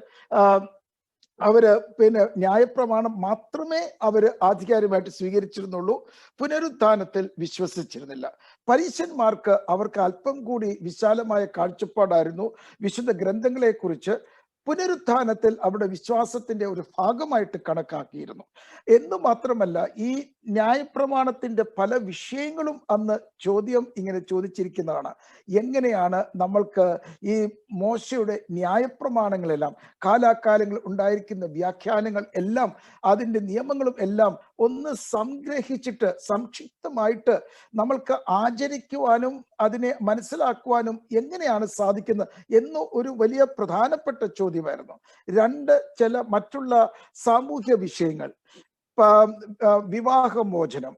അവര് പിന്നെ ന്യായപ്രമാണം മാത്രമേ അവര് ആധികാരികമായിട്ട് സ്വീകരിച്ചിരുന്നുള്ളൂ, പുനരുത്ഥാനത്തിൽ വിശ്വസിച്ചിരുന്നില്ല. പരീശന്മാർക്ക് അവർക്ക് അല്പം കൂടി വിശാലമായ കാഴ്ചപ്പാടായിരുന്നു വിശുദ്ധ ഗ്രന്ഥങ്ങളെ കുറിച്ച്. പുനരുത്ഥാനത്തിൽ അവരുടെ വിശ്വാസത്തിന്റെ ഒരു ഭാഗമായിട്ട് കണക്കാക്കിയിരുന്നു. എന്ന് മാത്രമല്ല, ഈ ന്യായപ്രമാണത്തിന്റെ പല വിഷയങ്ങളും അന്ന് ചോദ്യം ഇങ്ങനെ ചോദിച്ചിരിക്കുന്നതാണ്. എങ്ങനെയാണ് നമ്മൾക്ക് ഈ മോശയുടെ ന്യായപ്രമാണങ്ങളെല്ലാം കാലാകാലങ്ങളിൽ ഉണ്ടായിരിക്കുന്ന വ്യാഖ്യാനങ്ങൾ എല്ലാം അതിൻ്റെ നിയമങ്ങളും എല്ലാം ഒന്ന് സംഗ്രഹിച്ചിട്ട് സംക്ഷിപ്തമായിട്ട് നമ്മൾക്ക് ആചരിക്കുവാനും അതിനെ മനസ്സിലാക്കുവാനും എങ്ങനെയാണ് സാധിക്കുന്നത് എന്ന് ഒരു വലിയ പ്രധാനപ്പെട്ട ചോദ്യമായിരുന്നു. 2 ചില മറ്റുള്ള സാമൂഹ്യ വിഷയങ്ങൾ, വിവാഹമോചനം,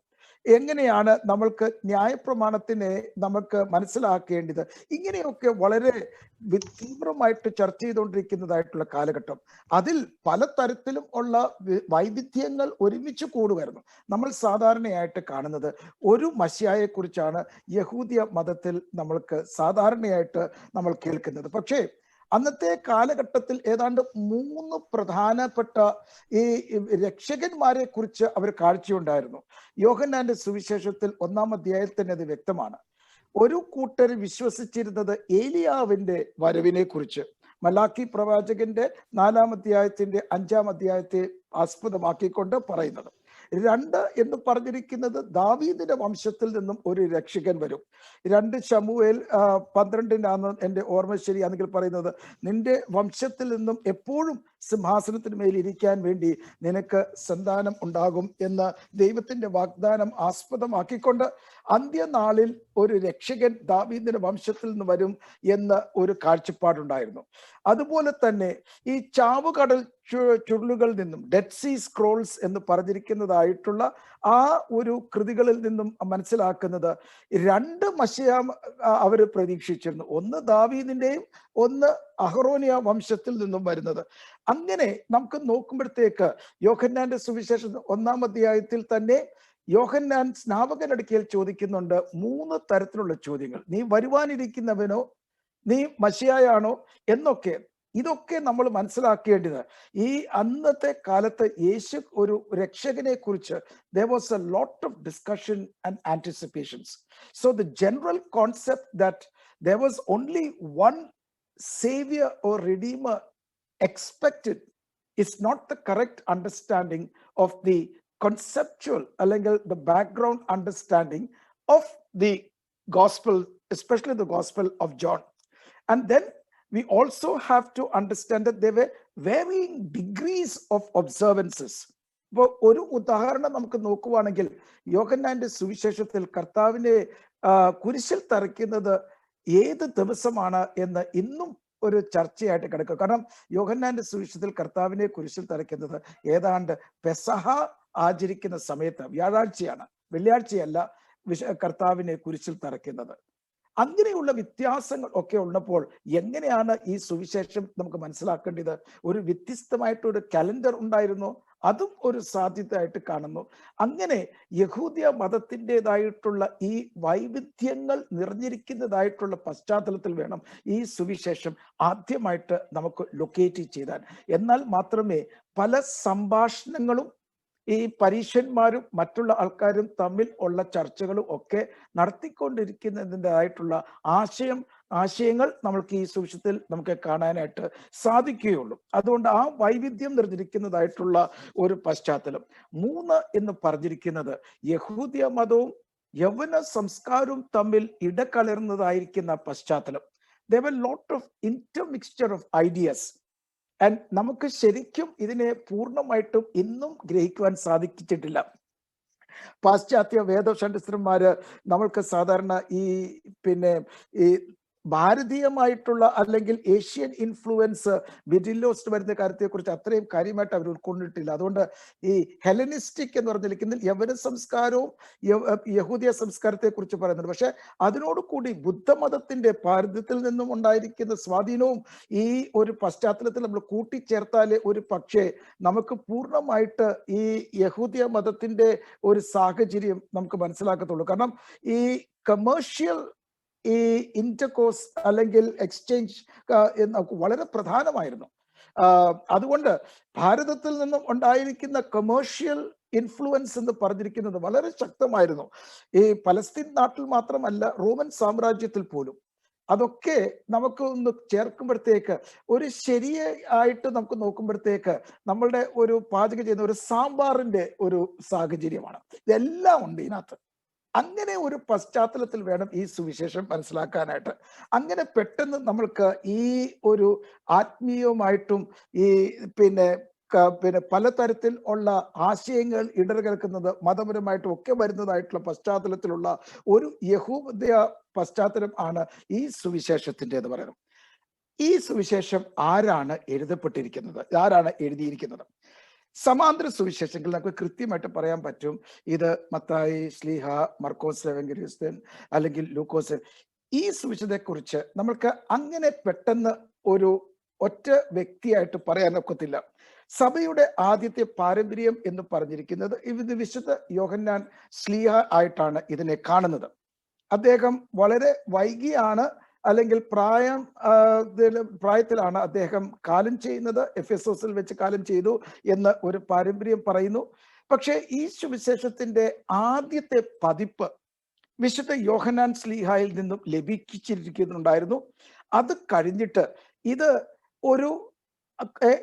എങ്ങനെയാണ് നമ്മൾക്ക് ന്യായപ്രമാണത്തിനെ നമുക്ക് മനസ്സിലാക്കേണ്ടത്, ഇങ്ങനെയൊക്കെ വളരെ തീവ്രമായിട്ട് ചർച്ച ചെയ്തുകൊണ്ടിരിക്കുന്നതായിട്ടുള്ള കാലഘട്ടം. അതിൽ പലതരത്തിലും ഉള്ള വൈവിധ്യങ്ങൾ ഒരുമിച്ച് കൂടുമായിരുന്നു. നമ്മൾ സാധാരണയായിട്ട് കാണുന്നത് ഒരു മശിയായെ കുറിച്ചാണ് യഹൂദിയ മതത്തിൽ നമ്മൾക്ക് സാധാരണയായിട്ട് നമ്മൾ കേൾക്കുന്നത്. പക്ഷേ അന്നത്തെ കാലഘട്ടത്തിൽ ഏതാണ്ട് 3 പ്രധാനപ്പെട്ട ഈ രക്ഷകന്മാരെ കുറിച്ച് അവർ കാഴ്ചയുണ്ടായിരുന്നു. യോഹന്നാന്റെ സുവിശേഷത്തിൽ 1-ാം അധ്യായത്തിൽ തന്നെ അത് വ്യക്തമാണ്. ഒരു കൂട്ടർ വിശ്വസിച്ചിരുന്നത് ഏലിയാവിന്റെ വരവിനെ കുറിച്ച്, മലാക്കി പ്രവാചകന്റെ 4-ാം അധ്യായത്തിന്റെ 5-ാം അധ്യായത്തെ ആസ്പദമാക്കിക്കൊണ്ട് പറയുന്നത്. 2 എന്ന് പറഞ്ഞിരിക്കുന്നത് ദാവീദിന്റെ വംശത്തിൽ നിന്നും ഒരു രക്ഷകൻ വരും. 2 ശമൂവേൽ 12 എൻ്റെ ഓർമ്മ ശരിയാണെങ്കിൽ പറയുന്നത്, നിന്റെ വംശത്തിൽ നിന്നും എപ്പോഴും സിംഹാസനത്തിന് മേൽ ഇരിക്കാൻ വേണ്ടി നിനക്ക് സന്താനം ഉണ്ടാകും എന്ന ദൈവത്തിന്റെ വാഗ്ദാനം ആസ്പദമാക്കിക്കൊണ്ട് അന്ത്യനാളിൽ ഒരു രക്ഷകൻ ദാവീദിന്റെ വംശത്തിൽ നിന്ന് വരും എന്ന ഒരു കാഴ്ചപ്പാടുണ്ടായിരുന്നു. അതുപോലെ തന്നെ ഈ ചാവുകടൽ ചുരുളുകളിൽ നിന്നും, ഡെഡ് സീ സ്ക്രോൾസ് എന്ന് പറഞ്ഞിരിക്കുന്നതായിട്ടുള്ള ആ ഒരു കൃതികളിൽ നിന്നും മനസ്സിലാക്കുന്നത് 2 മശിയ അവർ പ്രതീക്ഷിച്ചിരുന്നു. ഒന്ന് ദാവീദിന്റെയും ഒന്ന് അഹറോനിയ വംശത്തിൽ നിന്നും വരുന്നത്. അങ്ങനെ നമുക്ക് നോക്കുമ്പോഴത്തേക്ക് യോഹന്നാന്റെ സുവിശേഷം 1-ാം അധ്യായത്തിൽ തന്നെ യോഹന്നാൻ സ്നാപകനടുക്കൽ ചോദിക്കുന്നുണ്ട് 3 തരത്തിലുള്ള ചോദ്യങ്ങൾ. നീ വരുവാനിരിക്കുന്നവനോ, നീ മശിയായാണോ എന്നൊക്കെ. ഇതൊക്കെ നമ്മൾ മനസ്സിലാക്കേണ്ടത് ഈ അന്നത്തെ കാലത്ത് യേശു ഒരു രക്ഷകനെ കുറിച്ച് there was a lot of discussion and anticipations. So the general concept that there was only one savior or redeemer expected is not the correct understanding of the conceptual അല്ലെങ്കിൽ the background understanding of the gospel, especially the gospel of John. And then we also have to understand that there were varying degrees of observances. ഇപ്പോൾ ഒരു ഉദാഹരണം നമുക്ക് നോക്കുവാണെങ്കിൽ യോഹന്നാന്റെ സുവിശേഷത്തിൽ കർത്താവിനെ കുരിശിൽ തറയ്ക്കുന്നത് ഏത് ദിവസമാണ് എന്ന് ഇന്നും ഒരു ചർച്ചയായിട്ട് കിടക്കുക. കാരണം യോഹന്നാന്റെ സുവിശേഷത്തിൽ കർത്താവിനെ കുരിശിൽ തറയ്ക്കുന്നത് ഏതാണ്ട് പെസഹ ആചരിക്കുന്ന സമയത്ത്, വ്യാഴാഴ്ചയാണ്, വെള്ളിയാഴ്ചയല്ല കർത്താവിനെ കുരിശിൽ തറയ്ക്കുന്നത്. അങ്ങനെയുള്ള വ്യത്യാസങ്ങൾ ഒക്കെ ഉള്ളപ്പോൾ എങ്ങനെയാണ് ഈ സുവിശേഷം നമുക്ക് മനസ്സിലാക്കേണ്ടത്? ഒരു വ്യത്യസ്തമായിട്ടൊരു കലണ്ടർ ഉണ്ടായിരുന്നു, അതും ഒരു സാധ്യതയായിട്ട് കാണുന്നു. അങ്ങനെ യഹൂദിയ മതത്തിൻ്റെതായിട്ടുള്ള ഈ വൈവിധ്യങ്ങൾ നിറഞ്ഞിരിക്കുന്നതായിട്ടുള്ള പശ്ചാത്തലത്തിൽ വേണം ഈ സുവിശേഷം ആദ്യമായിട്ട് നമുക്ക് ലൊക്കേറ്റ് ചെയ്താൽ. എന്നാൽ മാത്രമേ പല സംഭാഷണങ്ങളും ഈ പരീക്ഷന്മാരും മറ്റുള്ള ആൾക്കാരും തമ്മിൽ ഉള്ള ചർച്ചകളും ഒക്കെ നടത്തിക്കൊണ്ടിരിക്കുന്നതിൻ്റെതായിട്ടുള്ള ആശയങ്ങൾ നമ്മൾക്ക് ഈ സുവിശേഷത്തിൽ നമുക്ക് കാണാനായിട്ട് സാധിക്കുകയുള്ളൂ. അതുകൊണ്ട് ആ വൈവിധ്യം നിറഞ്ഞിരിക്കുന്നതായിട്ടുള്ള ഒരു പശ്ചാത്തലം. 3 എന്ന് പറഞ്ഞിരിക്കുന്നത് യഹൂദിയ മതവും യവന സംസ്കാരവും തമ്മിൽ ഇടകലർന്നതായിരിക്കുന്ന പശ്ചാത്തലം. there were lot of intermixture of ideas. And നമുക്ക് ശരിക്കും ഇതിനെ പൂർണ്ണമായിട്ടും ഇന്നും ഗ്രഹിക്കുവാൻ സാധിച്ചിട്ടില്ല. പാശ്ചാത്യ വേദശാസ്ത്രജ്ഞന്മാര് നമ്മൾക്ക് സാധാരണ ഈ ഭാരതീയമായിട്ടുള്ള അല്ലെങ്കിൽ ഏഷ്യൻ ഇൻഫ്ലുവൻസ് മിഡിൽ ഈസ്റ്റ് വരുന്ന കാര്യത്തെക്കുറിച്ച് അത്രയും കാര്യമായിട്ട് അവർ ഉൾക്കൊണ്ടിട്ടില്ല. അതുകൊണ്ട് ഈ ഹെലനിസ്റ്റിക് എന്ന് പറഞ്ഞിരിക്കുന്നതിൽ യവന സംസ്കാരവും യഹൂദിയ സംസ്കാരത്തെ കുറിച്ച് പറയുന്നുണ്ട്. പക്ഷെ അതിനോട് കൂടി ബുദ്ധമതത്തിന്റെ ഭാരതത്തിൽ നിന്നും ഉണ്ടായിരിക്കുന്ന സ്വാധീനവും ഈ ഒരു പശ്ചാത്തലത്തിൽ നമ്മൾ കൂട്ടിച്ചേർത്താലേ ഒരു പക്ഷേ നമുക്ക് പൂർണ്ണമായിട്ട് ഈ യഹൂദിയ മതത്തിന്റെ ഒരു സാഹചര്യം നമുക്ക് മനസ്സിലാക്കത്തുള്ളൂ. കാരണം ഈ കമേഴ്ഷ്യൽ ഈ ഇന്റർകോഴ്സ് അല്ലെങ്കിൽ എക്സ്ചേഞ്ച് വളരെ പ്രധാനമായിരുന്നു. അതുകൊണ്ട് ഭാരതത്തിൽ നിന്നും ഉണ്ടായിരിക്കുന്ന കമേഴ്ഷ്യൽ ഇൻഫ്ലുവൻസ് എന്ന് പറഞ്ഞിരിക്കുന്നത് വളരെ ശക്തമായിരുന്നു. ഈ പലസ്തീൻ നാട്ടിൽ മാത്രമല്ല, റോമൻ സാമ്രാജ്യത്തിൽ പോലും. അതൊക്കെ നമുക്ക് ഒന്ന് ചേർക്കുമ്പോഴത്തേക്ക് ഒരു ശരിയായിട്ട് നമുക്ക് നോക്കുമ്പോഴത്തേക്ക് നമ്മളുടെ ഒരു പാചകം ചെയ്യുന്ന ഒരു സാമ്പാറിന്റെ ഒരു സാഹചര്യമാണ്. ഇതെല്ലാം ഉണ്ട് ഇതിനകത്ത്. അങ്ങനെ ഒരു പശ്ചാത്തലത്തിൽ വേണം ഈ സുവിശേഷം മനസ്സിലാക്കാനായിട്ട്. അങ്ങനെ പെട്ടെന്ന് നമ്മൾക്ക് ഈ ഒരു ആത്മീയമായിട്ടും ഈ പിന്നെ പലതരത്തിൽ ഉള്ള ആശയങ്ങൾ ഇടകലക്കുന്നത് മതപരമായിട്ടും ഒക്കെ വരുന്നതായിട്ടുള്ള പശ്ചാത്തലത്തിലുള്ള ഒരു യഹൂദയ പശ്ചാത്തലം ആണ് ഈ സുവിശേഷത്തിൻ്റെത് പറയുന്നത്. ഈ സുവിശേഷം ആരാണ് എഴുതപ്പെട്ടിരിക്കുന്നത്, ആരാണ് എഴുതിയിരിക്കുന്നത്? സമാന്തര സുവിശേഷങ്ങൾ നമുക്ക് കൃത്യമായിട്ട് പറയാൻ പറ്റും. ഇത് മത്തായി, ശ്ലീഹ, മർക്കോസ്, എവങ്കേലിയോസ് അല്ലെങ്കിൽ ലൂക്കോസ്. ഈ സുവിശേഷത്തെക്കുറിച്ച് നമ്മൾക്ക് അങ്ങനെ പെട്ടെന്ന് ഒരു ഒറ്റ വ്യക്തിയായിട്ട് പറയാനൊക്കത്തില്ല. സഭയുടെ ആദ്യത്തെ പാരമ്പര്യം എന്ന് പറഞ്ഞിരിക്കുന്നത് ഇത് വിശുദ്ധ യോഹന്നാൻ ശ്ലീഹ ആയിട്ടാണ് ഇതിനെ കാണുന്നത്. അദ്ദേഹം വളരെ വൈകിയാണ് അല്ലെങ്കിൽ പ്രായത്തിലാണ് അദ്ദേഹം കാലം ചെയ്യുന്നത്. എഫെസോസിൽ വെച്ച് കാലം ചെയ്തു എന്ന് ഒരു പാരമ്പര്യം പറയുന്നു. പക്ഷേ ഈ സുവിശേഷത്തിന്റെ ആദ്യത്തെ പതിപ്പ് വിശുദ്ധ യോഹന്നാൻ ശ്ലീഹായിൽ നിന്നും ലഭിച്ചിരിക്കുന്നുണ്ടായിരുന്നു. അത് കഴിഞ്ഞിട്ട് ഇത് ഒരു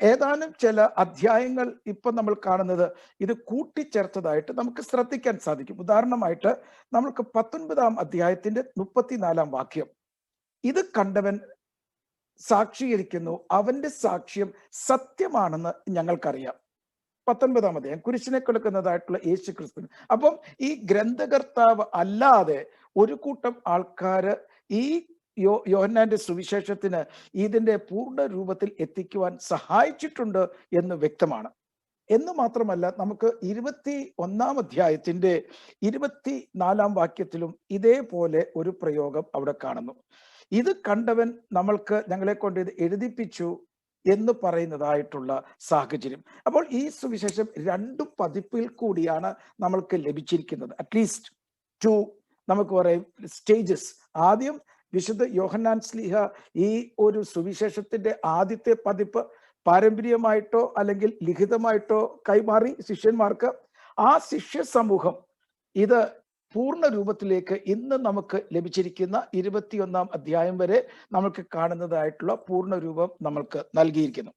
ഏതാനും ചില അധ്യായങ്ങൾ ഇപ്പൊ നമ്മൾ കാണുന്നത് ഇത് കൂട്ടിച്ചേർത്തതായിട്ട് നമുക്ക് ശ്രദ്ധിക്കാൻ സാധിക്കും. ഉദാഹരണമായിട്ട് നമ്മൾക്ക് 19-ാം അധ്യായത്തിന്റെ 34-ാം വാക്യം, ഇത് കണ്ടവൻ സാക്ഷീകരിക്കുന്നു, അവന്റെ സാക്ഷ്യം സത്യമാണെന്ന് ഞങ്ങൾക്കറിയാം. 19-ാം അധ്യായം കുരിശിനെ കൊടുക്കുന്നതായിട്ടുള്ള യേശു ക്രിസ്തു. അപ്പം ഈ ഗ്രന്ഥകർത്താവ് അല്ലാതെ ഒരു കൂട്ടം ആൾക്കാര് ഈ യോഹന്നാന്റെ സുവിശേഷത്തിന് ഇതിന്റെ പൂർണ്ണ രൂപത്തിൽ എത്തിക്കുവാൻ സഹായിച്ചിട്ടുണ്ട് എന്ന് വ്യക്തമാണ്. എന്ന് മാത്രമല്ല, നമുക്ക് 21-ാം അധ്യായത്തിന്റെ 24-ാം വാക്യത്തിലും ഇതേപോലെ ഒരു പ്രയോഗം അവിടെ കാണുന്നു. ഇത് കണ്ടവൻ ഞങ്ങളെ കൊണ്ട് ഇത് എഴുതിപ്പിച്ചു എന്ന് പറയുന്നതായിട്ടുള്ള സാഹചര്യം. അപ്പോൾ ഈ സുവിശേഷം 2 പതിപ്പിൽ കൂടിയാണ് നമ്മൾക്ക് ലഭിച്ചിരിക്കുന്നത്. അറ്റ്ലീസ്റ്റ് 2 നമുക്ക് പറയും സ്റ്റേജസ്. ആദ്യം വിശുദ്ധ യോഹന്നാൻ ശ്ലീഹ ഈ ഒരു സുവിശേഷത്തിന്റെ ആദ്യത്തെ പതിപ്പ് പാരമ്പര്യമായിട്ടോ അല്ലെങ്കിൽ ലിഖിതമായിട്ടോ കൈമാറി ശിഷ്യന്മാർക്ക്. ആ ശിഷ്യ സമൂഹം ഇത് പൂർണ്ണ രൂപത്തിലേക്ക് ഇന്ന് നമുക്ക് ലഭിച്ചിരിക്കുന്ന 21-ാം അധ്യായം വരെ നമുക്ക് കാണുന്നതായിട്ടുള്ള പൂർണ്ണ രൂപം നമ്മൾക്ക് നൽകിയിരിക്കുന്നു.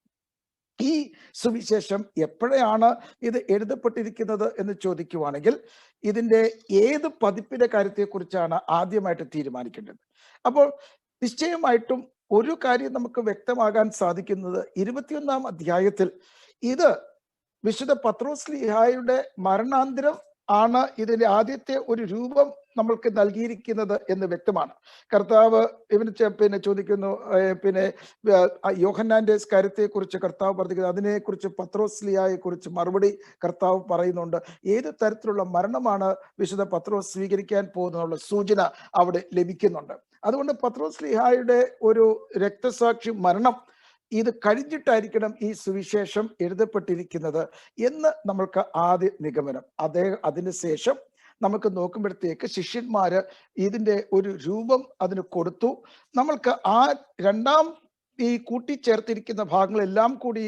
ഈ സുവിശേഷം എപ്പോഴാണ് ഇത് എഴുതപ്പെട്ടിരിക്കുന്നത് എന്ന് ചോദിക്കുവാണെങ്കിൽ ഇതിന്റെ ഏത് പതിപ്പിന്റെ കാര്യത്തെക്കുറിച്ചാണ് ആദ്യമായിട്ട് തീരുമാനിക്കേണ്ടത്. അപ്പോൾ നിശ്ചയമായിട്ടും ഒരു കാര്യം നമുക്ക് വ്യക്തമാകാൻ സാധിക്കുന്നത് 21-ാം അധ്യായത്തിൽ ഇത് വിശുദ്ധ പത്രോസ്ലീഹായുടെ മരണാന്തരം ആണ് ഇതിന്റെ ആദ്യത്തെ ഒരു രൂപം നമ്മൾക്ക് നൽകിയിരിക്കുന്നത് എന്ന് വ്യക്തമാണ്. കർത്താവ് ഇവന് ചോദിക്കുന്നു, യോഹന്നാന്റെ കാര്യത്തെ കുറിച്ച് കർത്താവ് പറഞ്ഞിരിക്കുന്നത്, അതിനെക്കുറിച്ച് പത്രോസ്ലീഹായെ കുറിച്ച് മറുപടി കർത്താവ് പറയുന്നുണ്ട്. ഏത് തരത്തിലുള്ള മരണമാണ് വിശുദ്ധ പത്രോസ് സ്വീകരിക്കാൻ പോകുന്നുള്ള സൂചന അവിടെ ലഭിക്കുന്നുണ്ട്. അതുകൊണ്ട് പത്രോസ്ലീഹായുടെ ഒരു രക്തസാക്ഷി മരണം ഇത് കഴിഞ്ഞിട്ടായിരിക്കണം ഈ സുവിശേഷം എഴുതപ്പെട്ടിരിക്കുന്നത് എന്ന് നമ്മൾക്ക് ആദ്യ നിഗമനം. അതിനുശേഷം നമുക്ക് നോക്കുമ്പോഴത്തേക്ക് ശിഷ്യന്മാര് ഇതിന്റെ ഒരു രൂപം അതിന് കൊടുത്തു. നമ്മൾക്ക് ആ രണ്ടാം ഈ കൂട്ടിച്ചേർത്തിരിക്കുന്ന ഭാഗങ്ങളെല്ലാം കൂടി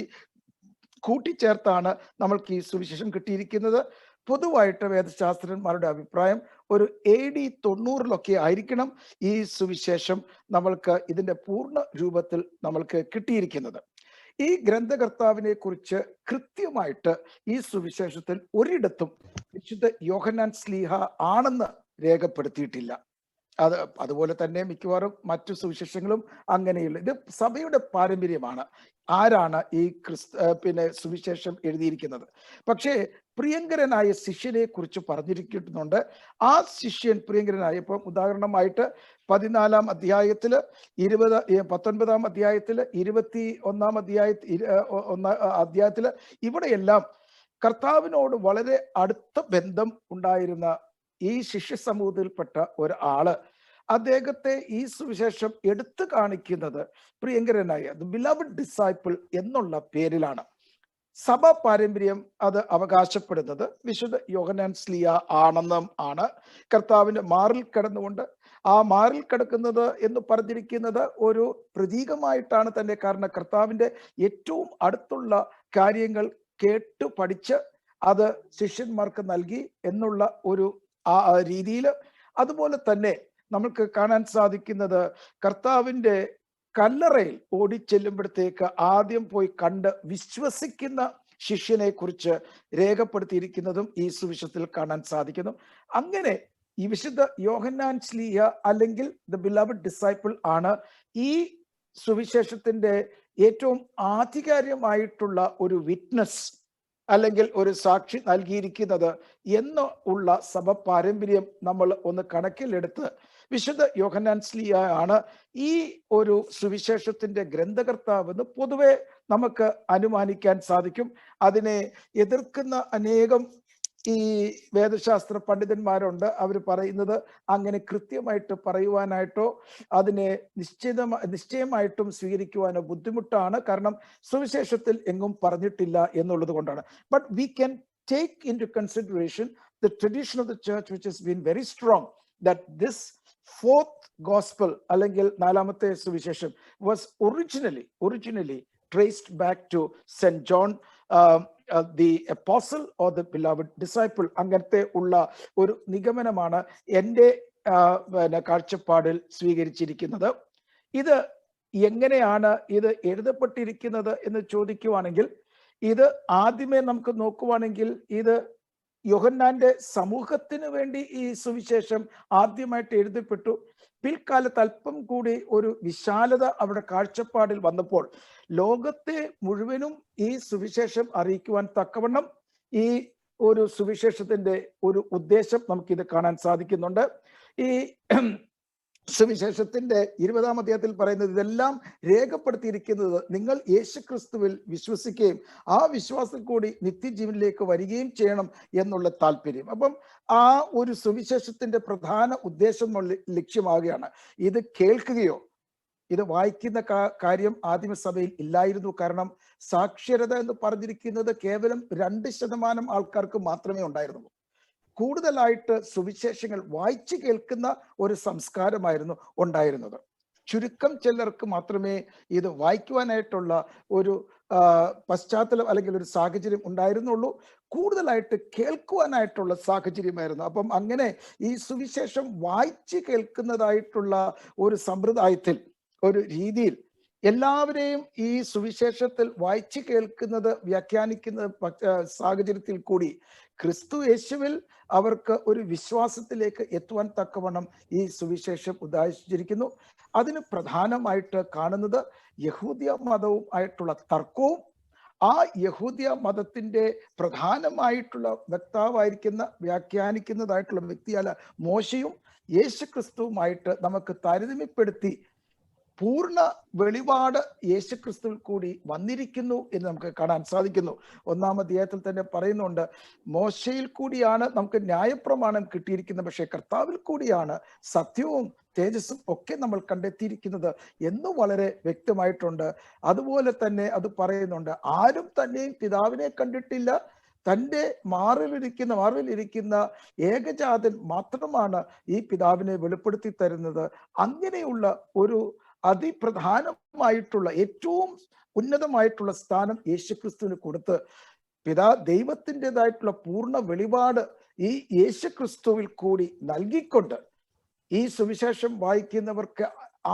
കൂട്ടിച്ചേർത്താണ് നമ്മൾക്ക് ഈ സുവിശേഷം കിട്ടിയിരിക്കുന്നത്. പൊതുവായിട്ട് വേദശാസ്ത്രന്മാരുടെ അഭിപ്രായം ഒരു AD 90 ആയിരിക്കണം ഈ സുവിശേഷം നമ്മൾക്ക് ഇതിന്റെ പൂർണ്ണ രൂപത്തിൽ നമ്മൾക്ക് കിട്ടിയിരിക്കുന്നത്. ഈ ഗ്രന്ഥകർത്താവിനെ കുറിച്ച് കൃത്യമായിട്ട് ഈ സുവിശേഷത്തിൽ ഒരിടത്തും വിശുദ്ധ യോഹന്നാൻ ശ്ലീഹ ആണെന്ന് രേഖപ്പെടുത്തിയിട്ടില്ല. അതുപോലെ തന്നെ മിക്കവാറും മറ്റു സുവിശേഷങ്ങളും അങ്ങനെയുള്ള ഇത് സഭയുടെ പാരമ്പര്യമാണ്. ആരാണ് ഈ സുവിശേഷം എഴുതിയിരിക്കുന്നത്? പക്ഷേ പ്രിയങ്കരനായ ശിഷ്യനെ കുറിച്ച് പറഞ്ഞിരിക്കുന്നുണ്ട്. ആ ശിഷ്യൻ പ്രിയങ്കരനായ, ഇപ്പം ഉദാഹരണമായിട്ട് 14-ാം അധ്യായത്തില് 19-ാം അധ്യായത്തില് 21-ാം അധ്യായത്തില് ഇവിടെയെല്ലാം കർത്താവിനോട് വളരെ അടുത്ത ബന്ധം ഉണ്ടായിരുന്ന ഈ ശിഷ്യ സമൂഹത്തിൽപ്പെട്ട ഒരാള് അദ്ദേഹത്തെ ഈ സുവിശേഷം എടുത്തു കാണിക്കുന്നത് പ്രിയങ്കരനായ ദ ബിലവഡ് ഡിസൈപ്പിൾ എന്നുള്ള പേരിലാണ്. സഭ പാരമ്പര്യം അത് അവകാശപ്പെടുന്നത് വിശുദ്ധ യോഹന്നാൻ ശ്ലീഹ ആണെന്നും ആണ്. കർത്താവിന്റെ മാറിൽ കിടന്നുകൊണ്ട് ആ മാറിൽ കിടക്കുന്നത് എന്ന് പറഞ്ഞിരിക്കുന്നത് ഒരു പ്രതീകമായിട്ടാണ് തന്നെ. കാരണം കർത്താവിന്റെ ഏറ്റവും അടുത്തുള്ള കാര്യങ്ങൾ കേട്ടു പഠിച്ച് അത് ശിഷ്യന്മാർക്ക് നൽകി എന്നുള്ള ഒരു രീതിയിൽ. അതുപോലെ തന്നെ നമുക്ക് കാണാൻ സാധിക്കുന്നത് കർത്താവിന്റെ കല്ലറയിൽ ഓടിച്ചെല്ലുമ്പോഴത്തേക്ക് ആദ്യം പോയി കണ്ട് വിശ്വസിക്കുന്ന ശിഷ്യനെ കുറിച്ച് രേഖപ്പെടുത്തിയിരിക്കുന്നതും ഈ സുവിശേഷത്തിൽ കാണാൻ സാധിക്കുന്നു. അങ്ങനെ ഈ വിശുദ്ധ യോഹന്നാൻ ശ്ലീഹ അല്ലെങ്കിൽ ദ ബിലവഡ് ഡിസൈപ്പിൾ ആണ് ഈ സുവിശേഷത്തിന്റെ ഏറ്റവും ആധികാരികമായിട്ടുള്ള ഒരു വിറ്റ്നസ് അല്ലെങ്കിൽ ഒരു സാക്ഷി നൽകിയിരിക്കുന്നത് എന്ന് ഉള്ള സഭ പാരമ്പര്യം നമ്മൾ ഒന്ന് കണക്കിലെടുത്ത് വിശുദ്ധ യോഹന്നാൻ ശ്ലീഹ ആണ് ഈ ഒരു സുവിശേഷത്തിന്റെ ഗ്രന്ഥകർത്താവെന്ന് പൊതുവെ നമുക്ക് അനുമാനിക്കാൻ സാധിക്കും. അതിനെ എതിർക്കുന്ന അനേകം ഈ വേദശാസ്ത്ര പണ്ഡിതന്മാരുണ്ട്. അവർ പറയുന്നത് അങ്ങനെ കൃത്യമായിട്ട് പറയുവാനായിട്ടോ അതിനെ നിശ്ചയമായിട്ടും സ്വീകരിക്കുവാനോ ബുദ്ധിമുട്ടാണ്. കാരണം സുവിശേഷത്തിൽ എങ്ങും പറഞ്ഞിട്ടില്ല എന്നുള്ളത് കൊണ്ടാണ്. But we can take into consideration the tradition of the church which has been very strong that this fourth gospel അല്ലെങ്കിൽ 4ാമത്തെ സുവിശേഷം was originally traced back to St. John the apostle or the beloved disciple. അങ്ങനത്തെ ഉള്ള ഒരു നിഗമനമാണ് എൻ്റെ കാഴ്ചപ്പാടിൽ സ്വീകരിച്ചിരിക്കുന്നത്. ഇത് എങ്ങനെയാണ് ഇത് എഴുതപ്പെട്ടിരിക്കുന്നത് എന്ന് ചോദിക്കുവാണെങ്കിൽ, ഇത് ആദ്യമേ നമുക്ക് നോക്കുവാണെങ്കിൽ ഇത് യോഹന്നാന്റെ സമൂഹത്തിന് വേണ്ടി ഈ സുവിശേഷം ആദ്യമായിട്ട് എഴുതപ്പെട്ടു. പിൽക്കാലത്ത് അല്പം കൂടി ഒരു വിശാലത അവിടെ കാഴ്ചപ്പാടിൽ വന്നപ്പോൾ ലോകത്തെ മുഴുവനും ഈ സുവിശേഷം അറിയിക്കുവാൻ തക്കവണ്ണം ഈ ഒരു സുവിശേഷത്തിന്റെ ഒരു ഉദ്ദേശം നമുക്കിത് കാണാൻ സാധിക്കുന്നുണ്ട്. ഈ സുവിശേഷത്തിന്റെ 20-ാം അധ്യായത്തിൽ പറയുന്നത് ഇതെല്ലാം രേഖപ്പെടുത്തിയിരിക്കുന്നത് നിങ്ങൾ യേശുക്രിസ്തുവിൽ വിശ്വസിക്കുകയും ആ വിശ്വാസത്തിൽ കൂടി നിത്യജീവനിലേക്ക് വരികയും ചെയ്യണം എന്നുള്ള താല്പര്യം. അപ്പം ആ ഒരു സുവിശേഷത്തിന്റെ പ്രധാന ഉദ്ദേശം ലക്ഷ്യമാകുകയാണ്. ഇത് കേൾക്കുകയോ ഇത് വായിക്കുന്ന കാര്യം ആദിമസഭയിൽ ഇല്ലായിരുന്നു. കാരണം സാക്ഷരത എന്ന് പറഞ്ഞിരിക്കുന്നത് കേവലം 2% ആൾക്കാർക്ക് മാത്രമേ ഉണ്ടായിരുന്നുള്ളൂ. കൂടുതലായിട്ട് സുവിശേഷങ്ങൾ വായിച്ചു കേൾക്കുന്ന ഒരു സംസ്കാരമായിരുന്നു ഉണ്ടായിരുന്നത്. ചുരുക്കം ചിലർക്ക് മാത്രമേ ഇത് വായിക്കുവാനായിട്ടുള്ള ഒരു പശ്ചാത്തലം അല്ലെങ്കിൽ ഒരു സാഹചര്യം ഉണ്ടായിരുന്നുള്ളൂ. കൂടുതലായിട്ട് കേൾക്കുവാനായിട്ടുള്ള സാഹചര്യമായിരുന്നു. അപ്പം അങ്ങനെ ഈ സുവിശേഷം വായിച്ചു കേൾക്കുന്നതായിട്ടുള്ള ഒരു സമ്പ്രദായത്തിൽ ഒരു രീതിയിൽ എല്ലാവരെയും ഈ സുവിശേഷത്തിൽ വായിച്ചു കേൾക്കുന്നത് വ്യാഖ്യാനിക്കുന്ന സാഹചര്യത്തിൽ കൂടി ക്രിസ്തു യേശുവിൽ അവർക്ക് ഒരു വിശ്വാസത്തിലേക്ക് എത്തുവാൻ തക്കവണ്ണം ഈ സുവിശേഷം ഉദ്ദേശിച്ചിരിക്കുന്നു. അതിന് പ്രധാനമായിട്ട് കാണുന്നത് യഹൂദ്യ മതവും ആയിട്ടുള്ള തർക്കവും ആ യഹൂദിയ മതത്തിന്റെ പ്രധാനമായിട്ടുള്ള വക്താവായിരിക്കുന്ന വ്യാഖ്യാനിക്കുന്നതായിട്ടുള്ള വ്യക്തിയല്ല മോശയും യേശുക്രിസ്തുവുമായിട്ട് നമുക്ക് താരതമ്യപ്പെടുത്തി പൂർണ്ണ വെളിപാട് യേശുക്രിസ്തുവിൽ കൂടി വന്നിരിക്കുന്നു എന്ന് നമുക്ക് കാണാൻ സാധിക്കുന്നു. 1-ാം അധ്യായത്തിൽ തന്നെ പറയുന്നുണ്ട്, മോശയിൽ കൂടിയാണ് നമുക്ക് ന്യായപ്രമാണം കിട്ടിയിരിക്കുന്നത്, പക്ഷേ കർത്താവിൽ കൂടിയാണ് സത്യവും തേജസ്സും ഒക്കെ നമ്മൾ കണ്ടെത്തിയിരിക്കുന്നത് എന്ന് വളരെ വ്യക്തമായിട്ടുണ്ട്. അതുപോലെ തന്നെ അത് പറയുന്നുണ്ട്, ആരും തന്നെയും പിതാവിനെ കണ്ടിട്ടില്ല, തൻ്റെ മാറിലിരിക്കുന്ന ഏകജാതൻ മാത്രമാണ് ഈ പിതാവിനെ വെളിപ്പെടുത്തി തരുന്നത്. അങ്ങനെയുള്ള ഒരു അതിപ്രധാനമായിട്ടുള്ള ഏറ്റവും ഉന്നതമായിട്ടുള്ള സ്ഥാനം യേശുക്രിസ്തുവിന് കൊടുത്ത് ദൈവത്തിൻ്റെതായിട്ടുള്ള പൂർണ്ണ വെളിപാട് ഈ യേശുക്രിസ്തുവിൽ കൂടി നൽകിക്കൊണ്ട് ഈ സുവിശേഷം വായിക്കുന്നവർക്ക്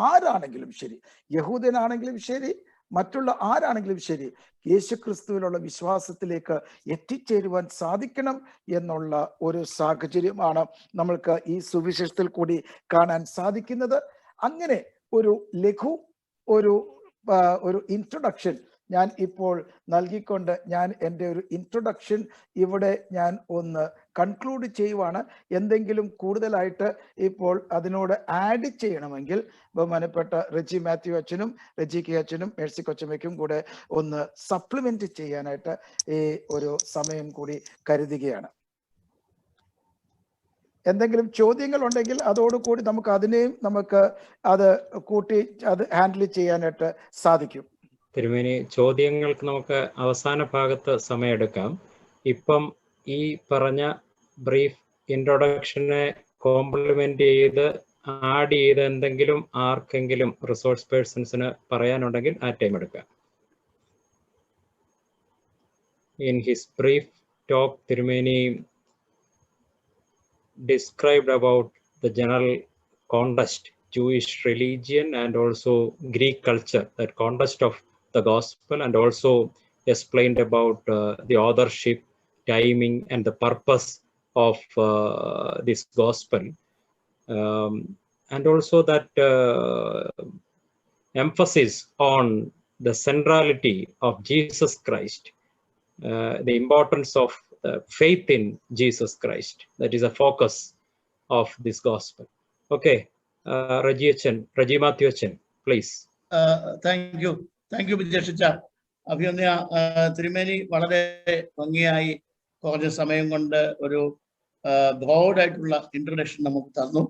ആരാണെങ്കിലും ശരി, യഹൂദനാണെങ്കിലും ശരി, മറ്റുള്ള ആരാണെങ്കിലും ശരി, യേശുക്രിസ്തുവിലുള്ള വിശ്വാസത്തിലേക്ക് എത്തിച്ചേരുവാൻ സാധിക്കണം എന്നുള്ള ഒരു സാഹചര്യമാണ് നമ്മൾക്ക് ഈ സുവിശേഷത്തിൽ കൂടി കാണാൻ സാധിക്കുന്നത്. അങ്ങനെ ഒരു ലഘു ഒരു ഇൻട്രൊഡക്ഷൻ ഞാൻ ഇപ്പോൾ നൽകിക്കൊണ്ട് ഞാൻ എൻ്റെ ഒരു ഇൻട്രൊഡക്ഷൻ ഇവിടെ ഞാൻ ഒന്ന് കൺക്ലൂഡ് ചെയ്യുവാണ്. എന്തെങ്കിലും കൂടുതലായിട്ട് ഇപ്പോൾ അതിനോട് ആഡ് ചെയ്യണമെങ്കിൽ ബഹുമാനപ്പെട്ട റെജി മാത്യു അച്ഛനും റെജി കെ അച്ഛനും മേഴ്സി കൊച്ചമ്മയ്ക്കും കൂടെ ഒന്ന് സപ്ലിമെന്റ് ചെയ്യാനായിട്ട് ഈ ഒരു സമയം കൂടി കരുതുകയാണ്. എന്തെങ്കിലും ചോദ്യങ്ങൾ ഉണ്ടെങ്കിൽ അതോടുകൂടി നമുക്ക് അത് കൂട്ടി അത് ഹാൻഡിൽ ചെയ്യാനായിട്ട് സാധിക്കും. തിരുമേനി, ചോദ്യങ്ങൾക്ക് നമുക്ക് അവസാന ഭാഗത്ത് സമയമെടുക്കാം. ഇപ്പം ഈ പറഞ്ഞ ബ്രീഫ് ഇൻട്രൊഡക്ഷനെ കോംപ്ലിമെന്റ് ചെയ്ത് ആഡ് ചെയ്ത് എന്തെങ്കിലും ആർക്കെങ്കിലും റിസോഴ്സ് പേഴ്സൺസിന് പറയാനുണ്ടെങ്കിൽ ആ ടൈം എടുക്കാം. ഇൻ ഹിസ് ബ്രീഫ് ടോക്ക്, തിരുമേനി described about the general context, Jewish religion and also Greek culture, that context of the gospel, and also explained about the authorship, timing and the purpose of this gospel, and also that emphasis on the centrality of Jesus Christ, the importance of faith in Jesus Christ. That is a focus of this gospel. Okay, Raji Matthew Achan, please. Thank you വിജയഷിച്ച. അഭിനന്ദ തിരുമേനി വളരെ ഭംഗിയായി കുറഞ്ഞ സമയം കൊണ്ട് ഒരു ബ്രോഡ് ആയിട്ടുള്ള ഇൻട്രൊഡക്ഷൻ നമുക്ക് തന്നു.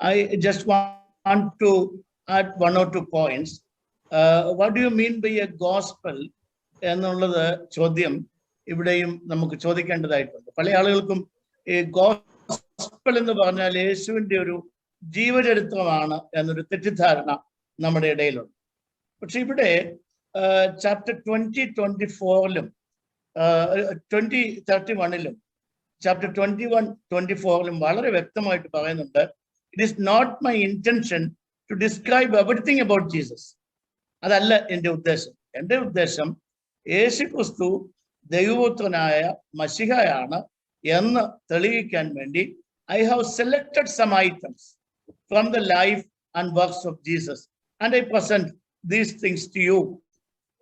I just want to add 1 or 2 points. What do you mean by a gospel എന്നുള്ളത് ചോദ്യം ഇവിടെയും നമുക്ക് ചോദിക്കേണ്ടതായിട്ടുണ്ട്. പല ആളുകൾക്കും ഈ ഗോസ്പൽ എന്ന് പറഞ്ഞാൽ യേശുവിൻ്റെ ഒരു ജീവചരിത്രമാണ് എന്നൊരു തെറ്റിദ്ധാരണ നമ്മുടെ ഇടയിലുണ്ട്. പക്ഷെ ഇവിടെ ചാപ്റ്റർ 20-24ലും 20-31ലും ചാപ്റ്റർ 21-24ലും വളരെ വ്യക്തമായിട്ട് പറയുന്നുണ്ട്, it is not my intention to describe everything about Jesus. അതല്ല എൻ്റെ ഉദ്ദേശം. എൻ്റെ ഉദ്ദേശം യേശുക്രിസ്തു ദൈവപുത്രനായ മശിഹയാണ് എന്ന് തെളിയിക്കാൻ വേണ്ടി I have selected some items from the life and works of Jesus and I present these things to you.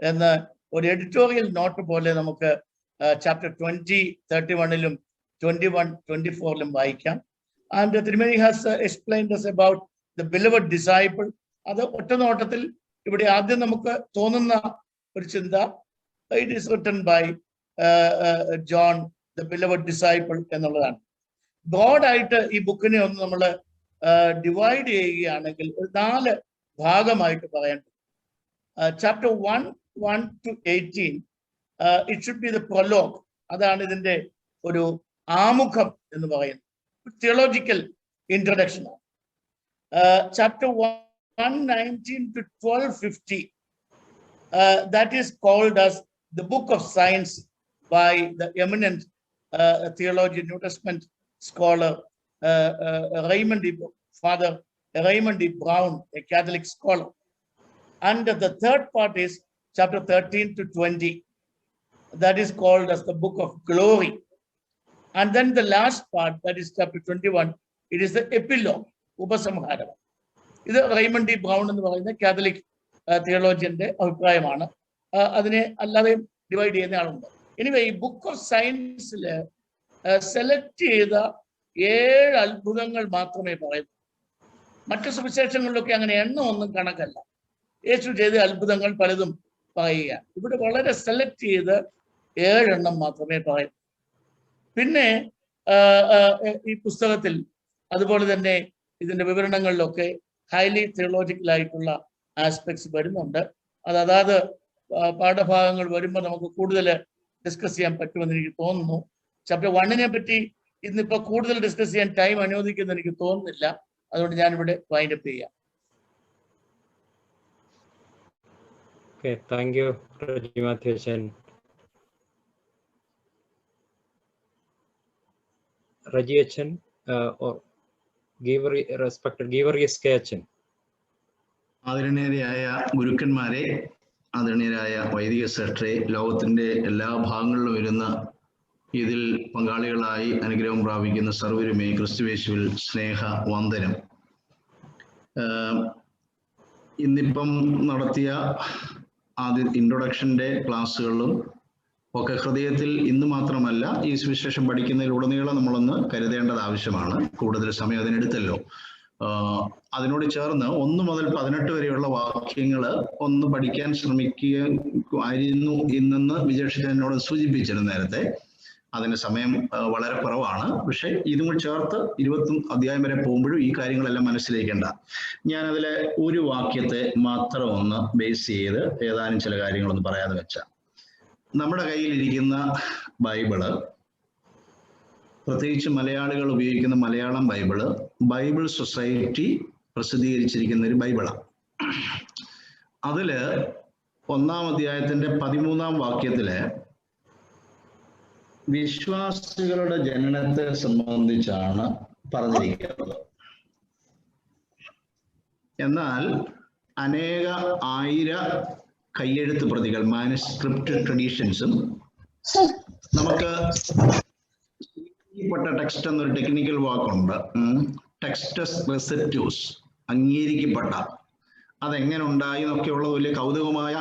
എന്ന് ഒരു എഡിറ്റോറിയൽ നോട്ട് പോലെ നമുക്ക് ചാപ്റ്റർ 20-31ലും 21-24ലും വായിക്കാം. And Trimeni has explained us about the beloved disciple. അത് ഒറ്റ നോട്ടത്തിൽ ഇവിടെ ആദ്യം നമുക്ക് തോന്നുന്ന ഒരു ചിന്ത, it is written by John, the beloved disciple എന്നുള്ളതാണ്. ബ്രോഡായിട്ട് ഈ ബുക്കിനെ ഒന്ന് നമ്മൾ ഡിവൈഡ് ചെയ്യുകയാണെങ്കിൽ ഒരു 4 ഭാഗമായിട്ട് പറയേണ്ടത്. Chapter 1-18 it should be the prologue. അതാണ് ഇതിന്റെ ഒരു ആമുഖം എന്ന് പറയുന്നത്. തിയോളജിക്കൽ ഇൻട്രൊഡക്ഷൻ ആണ്. Chapter 1:19-12:50 that is called as the book of science by the eminent theologian, New Testament scholar Father Raymond D. Brown, a Catholic scholar. And the third part is chapter 13-20. That is called as the book of glory. And then the last part, that is chapter 21, it is the epilogue, Upasamhara. ഇത് റെയ്മണ്ട് ഡി ബ്രൗൺ എന്ന് പറയുന്ന കാത്തലിക് തിയോളജിയന്റെ അഭിപ്രായമാണ്. അതിനെ അല്ലാതെ ഡിവൈഡ് ചെയ്യുന്ന ആളുണ്ട്. എനിവേ ഈ ബുക്ക് ഓഫ് സയൻസിൽ സെലക്ട് ചെയ്ത 7 അത്ഭുതങ്ങൾ മാത്രമേ പറയുന്നു. മറ്റു സുവിശേഷങ്ങളിലൊക്കെ അങ്ങനെ എണ്ണം ഒന്നും കണക്കല്ല. യേശു ചെയ്ത അത്ഭുതങ്ങൾ പലതും പറയുക. ഇവിടെ വളരെ സെലക്ട് ചെയ്ത് 7 എണ്ണം മാത്രമേ പറയൂ. പിന്നെ ഈ പുസ്തകത്തിൽ അതുപോലെ തന്നെ ഇതിന്റെ വിവരണങ്ങളിലൊക്കെ ഹൈലി തിയോളജിക്കൽ ആയിട്ടുള്ള ആസ്പെക്ട്സ് വരുന്നുണ്ട്. അതാത് പാഠഭാഗങ്ങൾ വരുമ്പോൾ നമുക്ക് കൂടുതൽ ഡിസ്കസ് ചെയ്യാൻ പറ്റുമെന്ന് എനിക്ക് തോന്നുന്നു. ചാപ്റ്റർ 1 പറ്റി ഇന്നിപ്പോൾ കൂടുതൽ ഡിസ്കസ് ചെയ്യാൻ ടൈം അനുവദിക്കുമെന്ന് എനിക്ക് തോന്നുന്നില്ല. അതുകൊണ്ട് ഞാനിവിടെ വൈൻഡപ്പ് ചെയ്യാം. Okay, thank you, Raji Mathiasen. Raji Achen or respected Givargis K. Achen. ആദരണീയരായ ഗുരുക്കന്മാരെ, ആദരണീയരായ വൈദിക സെക്രട്ടറി, ലോകത്തിന്റെ എല്ലാ ഭാഗങ്ങളിലും വരുന്ന ഇതിൽ പങ്കാളികളായി അനുഗ്രഹം പ്രാപിക്കുന്ന സർവരുമേ ക്രിസ്തുയേശുവിൽ സ്നേഹ വന്ദനം. ഇന്നിപ്പം നടത്തിയ ആദ്യ ഇൻട്രൊഡക്ഷന്റെ ക്ലാസ്സുകളിലും ഒക്കെ ഹൃദയത്തിൽ ഇന്ന് മാത്രമല്ല ഈ സുവിശേഷം പഠിക്കുന്നതിലുടനീളം നമ്മളൊന്ന് കരുതേണ്ടത് ആവശ്യമാണ്. കൂടുതൽ സമയം അതിനെടുത്തല്ലോ. അതിനോട് ചേർന്ന് 1 മുതൽ 18 വരെയുള്ള വാക്യങ്ങൾ ഒന്ന് പഠിക്കാൻ ശ്രമിക്കുകയായിരുന്നു ഇന്നെന്ന് വിജേഷിച്ച് എന്നോട് സൂചിപ്പിച്ചിരുന്നു നേരത്തെ. അതിന് സമയം വളരെ കുറവാണ്. പക്ഷെ ഇതും കൂടി ചേർത്ത് 20 അധ്യായം വരെ പോകുമ്പോഴും ഈ കാര്യങ്ങളെല്ലാം മനസ്സിലേക്കണ്ട. ഞാനതിലെ ഒരു വാക്യത്തെ മാത്രം ഒന്ന് ബേസ് ചെയ്ത് ഏതാനും ചില കാര്യങ്ങളൊന്ന് പറയാതെ വെച്ചാൽ, നമ്മുടെ കയ്യിലിരിക്കുന്ന ബൈബിള്, പ്രത്യേകിച്ച് മലയാളികൾ ഉപയോഗിക്കുന്ന മലയാളം ബൈബിള്, ബൈബിൾ സൊസൈറ്റി പ്രസിദ്ധീകരിച്ചിരിക്കുന്ന ഒരു ബൈബിളാണ്. അതില് 1-ാം അധ്യായത്തിന്റെ 13-ാം വാക്യത്തില് വിശ്വാസികളുടെ ജനനത്തെ സംബന്ധിച്ചാണ് പറഞ്ഞിരിക്കുന്നത്. എന്നാൽ അനേക 1000 കയ്യെഴുത്ത് പ്രതികൾ, മാനുസ്ക്രിപ്റ്റ് ട്രഡീഷൻസും, നമുക്ക് ടെക്സ്റ്റ് എന്നൊരു ടെക്നിക്കൽ വാക്കുണ്ട്, ടെക്സ്റ്റസ് റെസെപ്റ്റീവ്സ്, അംഗീകരിക്കപ്പെട്ട, അതെങ്ങനെ ഉണ്ടായി എന്നൊക്കെയുള്ള വലിയ കൗതുകമായ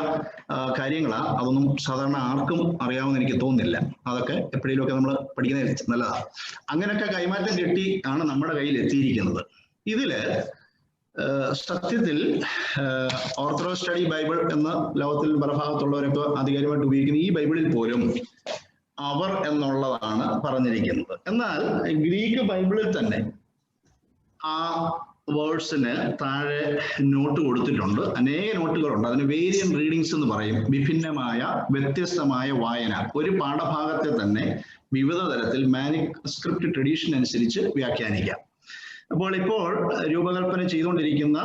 കാര്യങ്ങളാണ്. അതൊന്നും സാധാരണ ആർക്കും അറിയാമെന്ന് എനിക്ക് തോന്നുന്നില്ല. അതൊക്കെ എപ്പോഴേലുമൊക്കെ നമ്മൾ പഠിക്കുന്നത് നല്ലതാണ്. അങ്ങനെയൊക്കെ കൈമാറ്റം കിട്ടി ആണ് നമ്മുടെ കയ്യിൽ എത്തിയിരിക്കുന്നത്. ഇതില് സത്യത്തിൽ ഓർത്തഡോക്സ് സ്റ്റഡി ബൈബിൾ എന്ന ലോകത്തിൽ പല ഭാഗത്തുള്ളവരൊക്കെ ആധികാരികമായിട്ട് ഉപയോഗിക്കുന്ന ഈ ബൈബിളിൽ പോലും അവർ എന്നുള്ളതാണ് പറഞ്ഞിരിക്കുന്നത്. എന്നാൽ ഗ്രീക്ക് ബൈബിളിൽ തന്നെ ആ വേർഡ്സിന് താഴെ നോട്ട് കൊടുത്തിട്ടുണ്ട്. അനേക നോട്ടുകളുണ്ട്. അതിന് വേരിയൻ റീഡിങ്സ് എന്ന് പറയും. വിഭിന്നമായ വ്യത്യസ്തമായ വായന. ഒരു പാഠഭാഗത്തെ തന്നെ വിവിധ തരത്തിൽ മാനുസ്ക്രിപ്റ്റ് ട്രഡീഷൻ അനുസരിച്ച് വ്യാഖ്യാനിക്കാം. അപ്പോൾ ഇപ്പോൾ രൂപകൽപ്പന ചെയ്തുകൊണ്ടിരിക്കുന്ന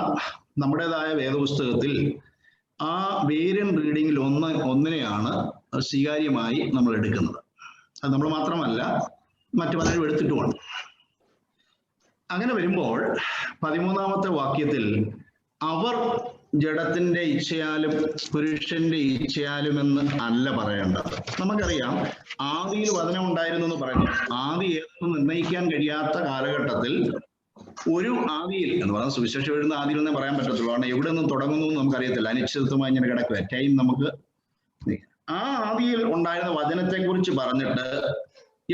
നമ്മുടേതായ വേദപുസ്തകത്തിൽ ആ വേരിയൻ റീഡിങ്ങിൽ ഒന്നിനെയാണ് സ്വീകാര്യമായി നമ്മൾ എടുക്കുന്നത്. അത് നമ്മൾ മാത്രമല്ല, മറ്റു പലരും എടുത്തിട്ടുമാണ്. അങ്ങനെ വരുമ്പോൾ 13-ാമത്തെ വാക്യത്തിൽ അവർ ജഡത്തിന്റെ ഇച്ഛയാലും പുരുഷന്റെ ഇച്ഛയാലും എന്ന് അല്ല പറയേണ്ടത്. നമുക്കറിയാം ആദിയിൽ വചനം ഉണ്ടായിരുന്നു എന്ന് പറഞ്ഞു. ആദി ഏതെന്ന് നിർണ്ണയിക്കാൻ കഴിയാത്ത കാലഘട്ടത്തിൽ ഒരു ആദിയിൽ എന്ന് പറഞ്ഞാൽ സുവിശേഷം എഴുതുന്ന ആദിയിൽ എന്നേ പറയാൻ പറ്റത്തുള്ളൂ. കാരണം എവിടെ നിന്ന് തുടങ്ങുന്നു എന്ന് നമുക്കറിയത്തില്ല. അനിശ്ചിതത്വമായി ഇങ്ങനെ കിടക്കുക. ടൈം നമുക്ക് ആ ആദിയിൽ ഉണ്ടായിരുന്ന വചനത്തെ കുറിച്ച് പറഞ്ഞിട്ട്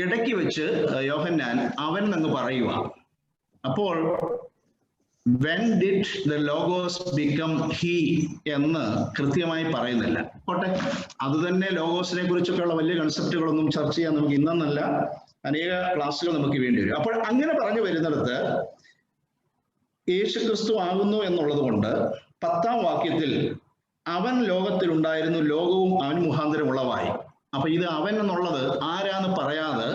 ഇടയ്ക്ക് വെച്ച് യോഹന്നാൻ അവൻ എന്ന് പറയുക. അപ്പോൾ when did the logos become he എന്ന് കൃത്യമായി പറയുന്നില്ല. പോട്ടെ, അത് തന്നെ ലോഗോസിനെ കുറിച്ചൊക്കെയുള്ള വലിയ കൺസെപ്റ്റുകളൊന്നും ചർച്ച ചെയ്യാൻ നമുക്ക് ഇന്നല്ല, അനേക ക്ലാസ്സുകൾ നമുക്ക് വേണ്ടി വരും. അപ്പോൾ അങ്ങനെ പറഞ്ഞു വരുന്നിടത്ത് യേശു ക്രിസ്തു ആകുന്നു എന്നുള്ളത് കൊണ്ട് 10-ാം വാക്യത്തിൽ അവൻ ലോകത്തിൽ ഉണ്ടായിരുന്നു, ലോകവും അവൻ മുഖാന്തരം ഉളവായി. അപ്പൊ ഇത് അവൻ എന്നുള്ളത് ആരാന്ന് പറയാതെ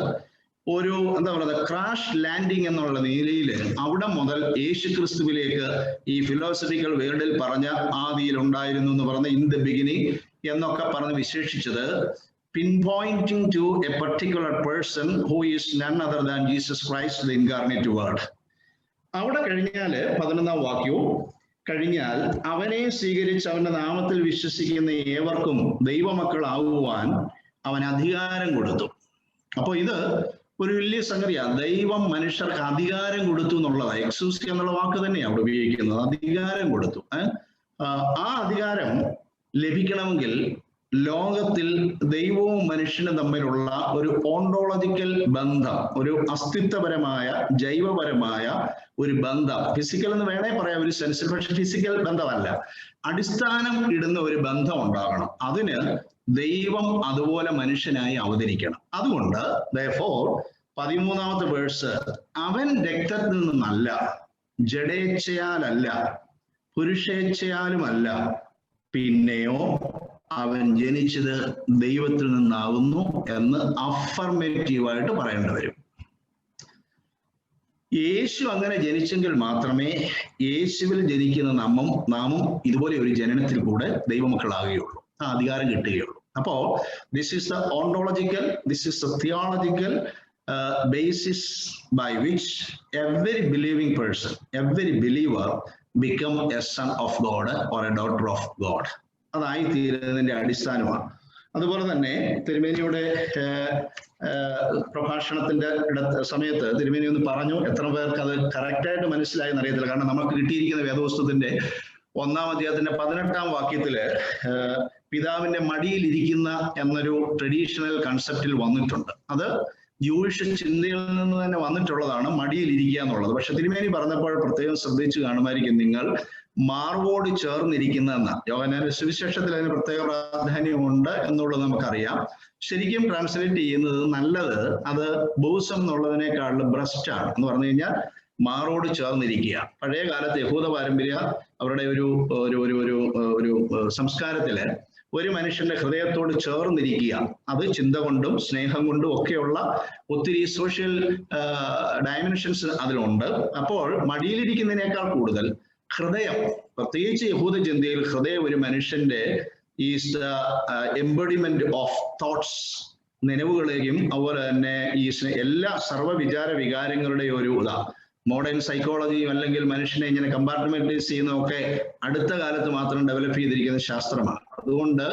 ഒരു എന്താ പറയുക ക്രാഷ് ലാൻഡിങ് എന്നുള്ള നിലയിൽ അവിടെ മുതൽ യേശു ക്രിസ്തുവിലേക്ക് ഈ ഫിലോസഫിക്കൽ വേൾഡിൽ പറഞ്ഞ ആദിയിൽ ഉണ്ടായിരുന്നു എന്ന് പറഞ്ഞ ഇൻ ദ ബിഗിനിങ് എന്നൊക്കെ പറഞ്ഞ് വിശേഷിച്ചത് pinpointing to a particular person who is none other than Jesus Christ, the incarnate word. അവിടെ കഴിഞ്ഞാല് 11-ാം വാക്യവും കഴിഞ്ഞാൽ അവനെ സ്വീകരിച്ച് അവന്റെ നാമത്തിൽ വിശ്വസിക്കുന്ന ഏവർക്കും ദൈവമക്കളാകുവാൻ അവൻ അധികാരം കൊടുത്തു. അപ്പൊ ഇത് ഒരു വലിയ സംഗതിയാണ്. ദൈവം മനുഷ്യർക്ക് അധികാരം കൊടുത്തു എന്നുള്ളതാണ്. എക്സൂസി എന്നുള്ള വാക്ക് തന്നെയാണ് അവിടെ ഉപയോഗിക്കുന്നത്. അധികാരം കൊടുത്തു. ആ അധികാരം ലഭിക്കണമെങ്കിൽ ലോകത്തിൽ ദൈവവും മനുഷ്യനും തമ്മിലുള്ള ഒരു ഓണ്ടോളജിക്കൽ ബന്ധം, ഒരു അസ്തിത്വപരമായ ജൈവപരമായ ഒരു ബന്ധം, ഫിസിക്കൽ എന്ന് വേണേ പറയാം ഒരു സെൻസിൽ, പക്ഷെ ഫിസിക്കൽ ബന്ധമല്ല, അടിസ്ഥാനം ഇടുന്ന ഒരു ബന്ധം ഉണ്ടാകണം. അതിന് ദൈവം അതുപോലെ മനുഷ്യനായി അവതരിക്കണം. അതുകൊണ്ട് therefore 13ാമത്തെ വേഴ്സ്, അവൻ രക്തത്തിൽ നിന്നല്ല, ജഡേച്ഛയാലല്ല, പുരുഷേച്ഛയാലുമല്ല, പിന്നെയോ അവൻ ജനിച്ചത് ദൈവത്തിൽ നിന്നാകുന്നു എന്ന് അഫർമേറ്റീവായിട്ട് പറയേണ്ടി വരും. യേശു അങ്ങനെ ജനിച്ചെങ്കിൽ മാത്രമേ യേശുവിൽ ജനിക്കുന്ന നാമും ഇതുപോലെ ഒരു ജനനത്തിൽ കൂടെ ദൈവമക്കളാകുകയുള്ളൂ, ആ അധികാരം കിട്ടുകയുള്ളൂ. അപ്പോ this is the ontological, this is the theological basis by which every believing person, every believer become a son of God or a daughter of God. അതായി തീരുന്നതിന്റെ അടിസ്ഥാനമാണ്. അതുപോലെ തന്നെ തിരുമേനിയുടെ പ്രഭാഷണത്തിന്റെ സമയത്ത് തിരുമേനി ഒന്ന് പറഞ്ഞു, എത്ര പേർക്ക് അത് കറക്റ്റായിട്ട് മനസ്സിലായെന്ന് അറിയത്തില്ല. കാരണം നമുക്ക് കിട്ടിയിരിക്കുന്ന വേദപുസ്തകത്തിന്റെ 1-ാം അധ്യായത്തിന്റെ 18-ാം വാക്യത്തില് പിതാവിന്റെ മടിയിൽ ഇരിക്കുന്ന എന്നൊരു ട്രഡീഷണൽ കൺസെപ്റ്റിൽ വന്നിട്ടുണ്ട്. അത് ജൂയിഷ് ചിന്തയിൽ നിന്ന് തന്നെ വന്നിട്ടുള്ളതാണ്, മടിയിൽ ഇരിക്കുക എന്നുള്ളത്. പക്ഷെ തിരുമേനി പറഞ്ഞപ്പോൾ പ്രത്യേകം ശ്രദ്ധിച്ചു കാണുമായിരിക്കും നിങ്ങൾ, മാർവോട് ചേർന്നിരിക്കുന്നതെന്ന യോഹന്നാന്റെ സുവിശേഷത്തിൽ അതിന് പ്രത്യേക പ്രാധാന്യമുണ്ട് എന്നുള്ളത് നമുക്കറിയാം. ശരിക്കും ട്രാൻസ്ലേറ്റ് ചെയ്യുന്നത് നല്ലത് അത് ബൂസം എന്നുള്ളതിനേക്കാളും ബ്രസ്റ്റ് ആണ് എന്ന് പറഞ്ഞു കഴിഞ്ഞാൽ മാറോട് ചേർന്നിരിക്കുക. പഴയ കാലത്ത് യഹൂദ പാരമ്പര്യ അവരുടെ ഒരു സംസ്കാരത്തില് ഒരു മനുഷ്യന്റെ ഹൃദയത്തോട് ചേർന്നിരിക്കുക, അത് ചിന്ത കൊണ്ടും സ്നേഹം കൊണ്ടും ഒക്കെയുള്ള ഒത്തിരി സോഷ്യൽ ഡയമെൻഷൻസ് അതിലുണ്ട്. അപ്പോൾ മടിയിലിരിക്കുന്നതിനേക്കാൾ കൂടുതൽ ഹൃദയം, പ്രത്യേകിച്ച് യഹൂദ ചിന്തയിൽ ഹൃദയം ഒരു മനുഷ്യന്റെ ഈസ് ദ എംബഡിമെന്റ് ഓഫ് തോട്ട്സ്, നിലവുകളെയും അതുപോലെ തന്നെ ഈ എല്ലാ സർവ്വവിചാര വികാരങ്ങളുടെയും ഒരു മോഡേൺ സൈക്കോളജിയും അല്ലെങ്കിൽ മനുഷ്യനെ ഇങ്ങനെ കമ്പാർട്ട്മെന്റലൈസ് ചെയ്യുന്നതൊക്കെ അടുത്ത കാലത്ത് മാത്രം ഡെവലപ്പ് ചെയ്തിരിക്കുന്ന ശാസ്ത്രമാണ്. അതുകൊണ്ട്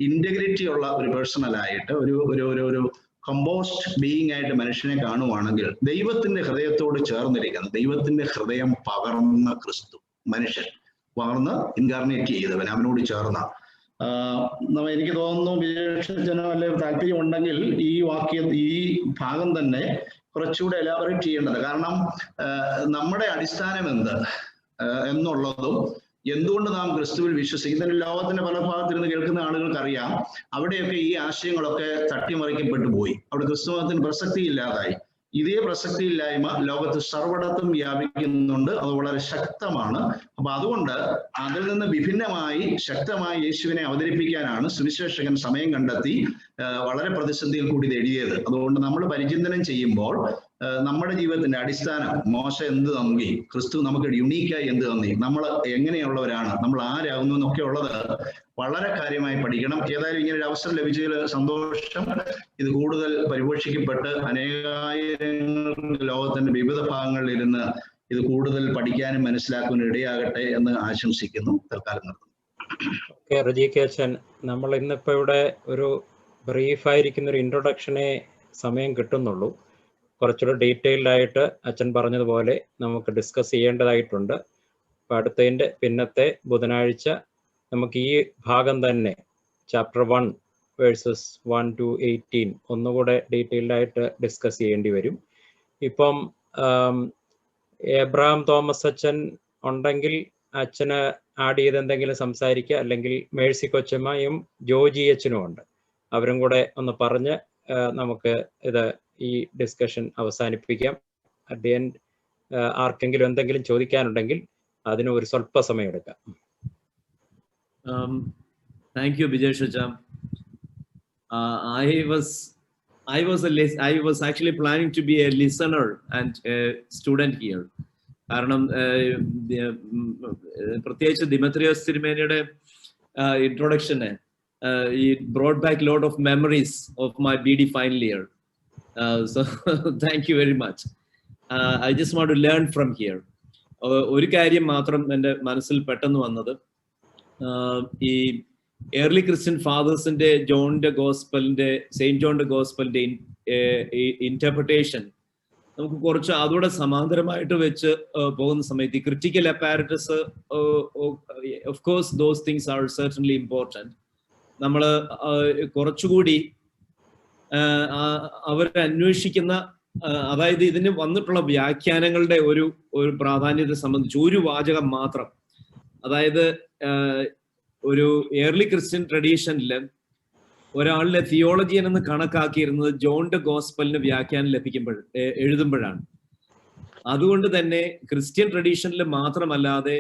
ഇന്റഗ്രിറ്റി ഉള്ള ഒരു പേഴ്സണലായിട്ട് ഒരു കമ്പോസ്റ്റ് ബീയിങ് ആയിട്ട് മനുഷ്യനെ കാണുവാണെങ്കിൽ ദൈവത്തിന്റെ ഹൃദയത്തോട് ചേർന്നിരിക്കുന്നത്, ദൈവത്തിന്റെ ഹൃദയം പകർന്ന ക്രിസ്തു, മനുഷ്യൻ പകർന്ന് ഇൻകാർണേറ്റ് ചെയ്തവൻ, അവനോട് ചേർന്ന എനിക്ക് തോന്നുന്നു വിശേഷജനോ അല്ലെങ്കിൽ താല്പര്യം ഉണ്ടെങ്കിൽ ഈ ഭാഗം തന്നെ കുറച്ചുകൂടെ എലാബറേറ്റ് ചെയ്യേണ്ടത്. കാരണം നമ്മുടെ അടിസ്ഥാനം എന്ത് എന്നുള്ളതും എന്തുകൊണ്ട് നാം ക്രിസ്തുവിൽ വിശ്വസിക്കുന്ന ലോകത്തിന്റെ പല ഭാഗത്തിരുന്ന് കേൾക്കുന്ന ആളുകൾക്ക് അറിയാം, അവിടെയൊക്കെ ഈ ആശയങ്ങളൊക്കെ തട്ടിമറിക്കപ്പെട്ടു പോയി, അവിടെ ക്രിസ്തുമതത്തിന് പ്രസക്തി ഇല്ലാതായി. ഇതേ പ്രസക്തിയില്ലായ്മ ലോകത്ത് സർവ്വടത്തും വ്യാപിക്കുന്നുണ്ട്, അത് വളരെ ശക്തമാണ്. അപ്പൊ അതുകൊണ്ട് അതിൽ നിന്ന് വിഭിന്നമായി ശക്തമായി യേശുവിനെ അവതരിപ്പിക്കാനാണ് സുവിശേഷകൻ സമയം കണ്ടെത്തി വളരെ പ്രതിസന്ധിയിൽ കൂടി ഇത് എഴുതിയത്. അതുകൊണ്ട് നമ്മൾ പരിചിന്തനം ചെയ്യുമ്പോൾ നമ്മുടെ ജീവിതത്തിന്റെ അടിസ്ഥാനം, മോശ എന്ത് തന്നി, ക്രിസ്തു നമുക്ക് യുണീക്കായി എന്ത് തന്നി, നമ്മൾ എങ്ങനെയുള്ളവരാണ്, നമ്മൾ ആരാകുന്നു എന്നൊക്കെ ഉള്ളത് വളരെ കാര്യമായി പഠിക്കണം. ഏതായാലും ഇങ്ങനെ ഒരു അവസരം ലഭിച്ചതിൽ സന്തോഷം. ഇത് കൂടുതൽ പരിപോഷിക്കപ്പെട്ട് അനേകായിരങ്ങൾക്ക് ലോകത്തിന്റെ വിവിധ ഭാഗങ്ങളിൽ ഇരുന്ന് ഇത് കൂടുതൽ പഠിക്കാനും മനസ്സിലാക്കാനും ഇടയാകട്ടെ എന്ന് ആശംസിക്കുന്നു. തൽക്കാലം നിർത്തുന്നു. റജി കെ അച്ഛൻ, നമ്മൾ ഇന്നിപ്പോ ഇവിടെ ഒരു ബ്രീഫായിരിക്കുന്ന ഒരു ഇൻട്രൊഡക്ഷനെ സമയം കിട്ടുന്നുള്ളൂ. കുറച്ചുകൂടെ ഡീറ്റെയിൽഡ് ആയിട്ട് അച്ഛൻ പറഞ്ഞതുപോലെ നമുക്ക് ഡിസ്കസ് ചെയ്യേണ്ടതായിട്ടുണ്ട്. അപ്പം അടുത്തതിൻ്റെ പിന്നത്തെ ബുധനാഴ്ച നമുക്ക് ഈ ഭാഗം തന്നെ ചാപ്റ്റർ 1 വേഴ്സസ് 1 to 18 ഒന്നുകൂടെ ഡീറ്റെയിൽഡ് ആയിട്ട് ഡിസ്കസ് ചെയ്യേണ്ടി വരും. ഇപ്പം എബ്രഹാം തോമസ് അച്ഛൻ ഉണ്ടെങ്കിൽ അച്ഛന് ആഡ് ചെയ്ത് എന്തെങ്കിലും സംസാരിക്കുക, അല്ലെങ്കിൽ മേഴ്സി കൊച്ചമ്മയും ജോജി അച്ഛനും ഉണ്ട്, അവരും കൂടെ ഒന്ന് പറഞ്ഞ് നമുക്ക് ഇത് ഈ ഡിസ്കഷൻ അവസാനിപ്പിക്കാം. അറ്റ് ദി എൻഡ് ആർക്കെങ്കിലും എന്തെങ്കിലും ചോദിക്കാനുണ്ടെങ്കിൽ അതിന് ഒരു സ്വല്പ സമയം എടുക്കാം. Thank you, Bijesh Acha. I was actually planning to be a listener and a student here. കാരണം പ്രത്യേകിച്ച് ദിമത്രിയോസ് തിരുമേനിയുടെ ഇൻട്രൊഡക്ഷന് it brought back a lot of memories of my BD final year. So thank you very much. I just want to learn from here. ഒരു കാര്യം മാത്രം എൻ്റെ മനസ്സിൽ പെട്ടെന്ന് വന്നത്, ഈ ഏർലി ക്രിസ്ത്യൻ ഫാദേഴ്സിന്റെ ജോണിന്റെ ഗോസ്പലിന്റെ, സെയിന്റ് ജോണിന്റെ ഗോസ്പലിന്റെ ഇന്റർപ്രിട്ടേഷൻ നമുക്ക് കുറച്ച് അതോടെ സമാന്തരമായിട്ട് വെച്ച് പോകുന്ന സമയത്ത് ഈ critical apparatus, of course those things are certainly important. നമ്മൾ കുറച്ചുകൂടി അവർ അന്വേഷിക്കുന്ന അതായത് ഇതിന് വന്നിട്ടുള്ള വ്യാഖ്യാനങ്ങളുടെ ഒരു പ്രാധാന്യത്തെ സംബന്ധിച്ച് ഒരു വാചകം മാത്രം, അതായത് ഒരു ഏർലി ക്രിസ്ത്യൻ ട്രഡീഷനിൽ ഒരാളിലെ തിയോളജിയൻ എന്ന് കണക്കാക്കിയിരുന്നത് ജോണിന്റെ ഗോസ്പലിന് വ്യാഖ്യാനം എഴുതുമ്പോഴാണ്. അതുകൊണ്ട് തന്നെ ക്രിസ്ത്യൻ ട്രഡീഷനിൽ മാത്രമല്ലാതെ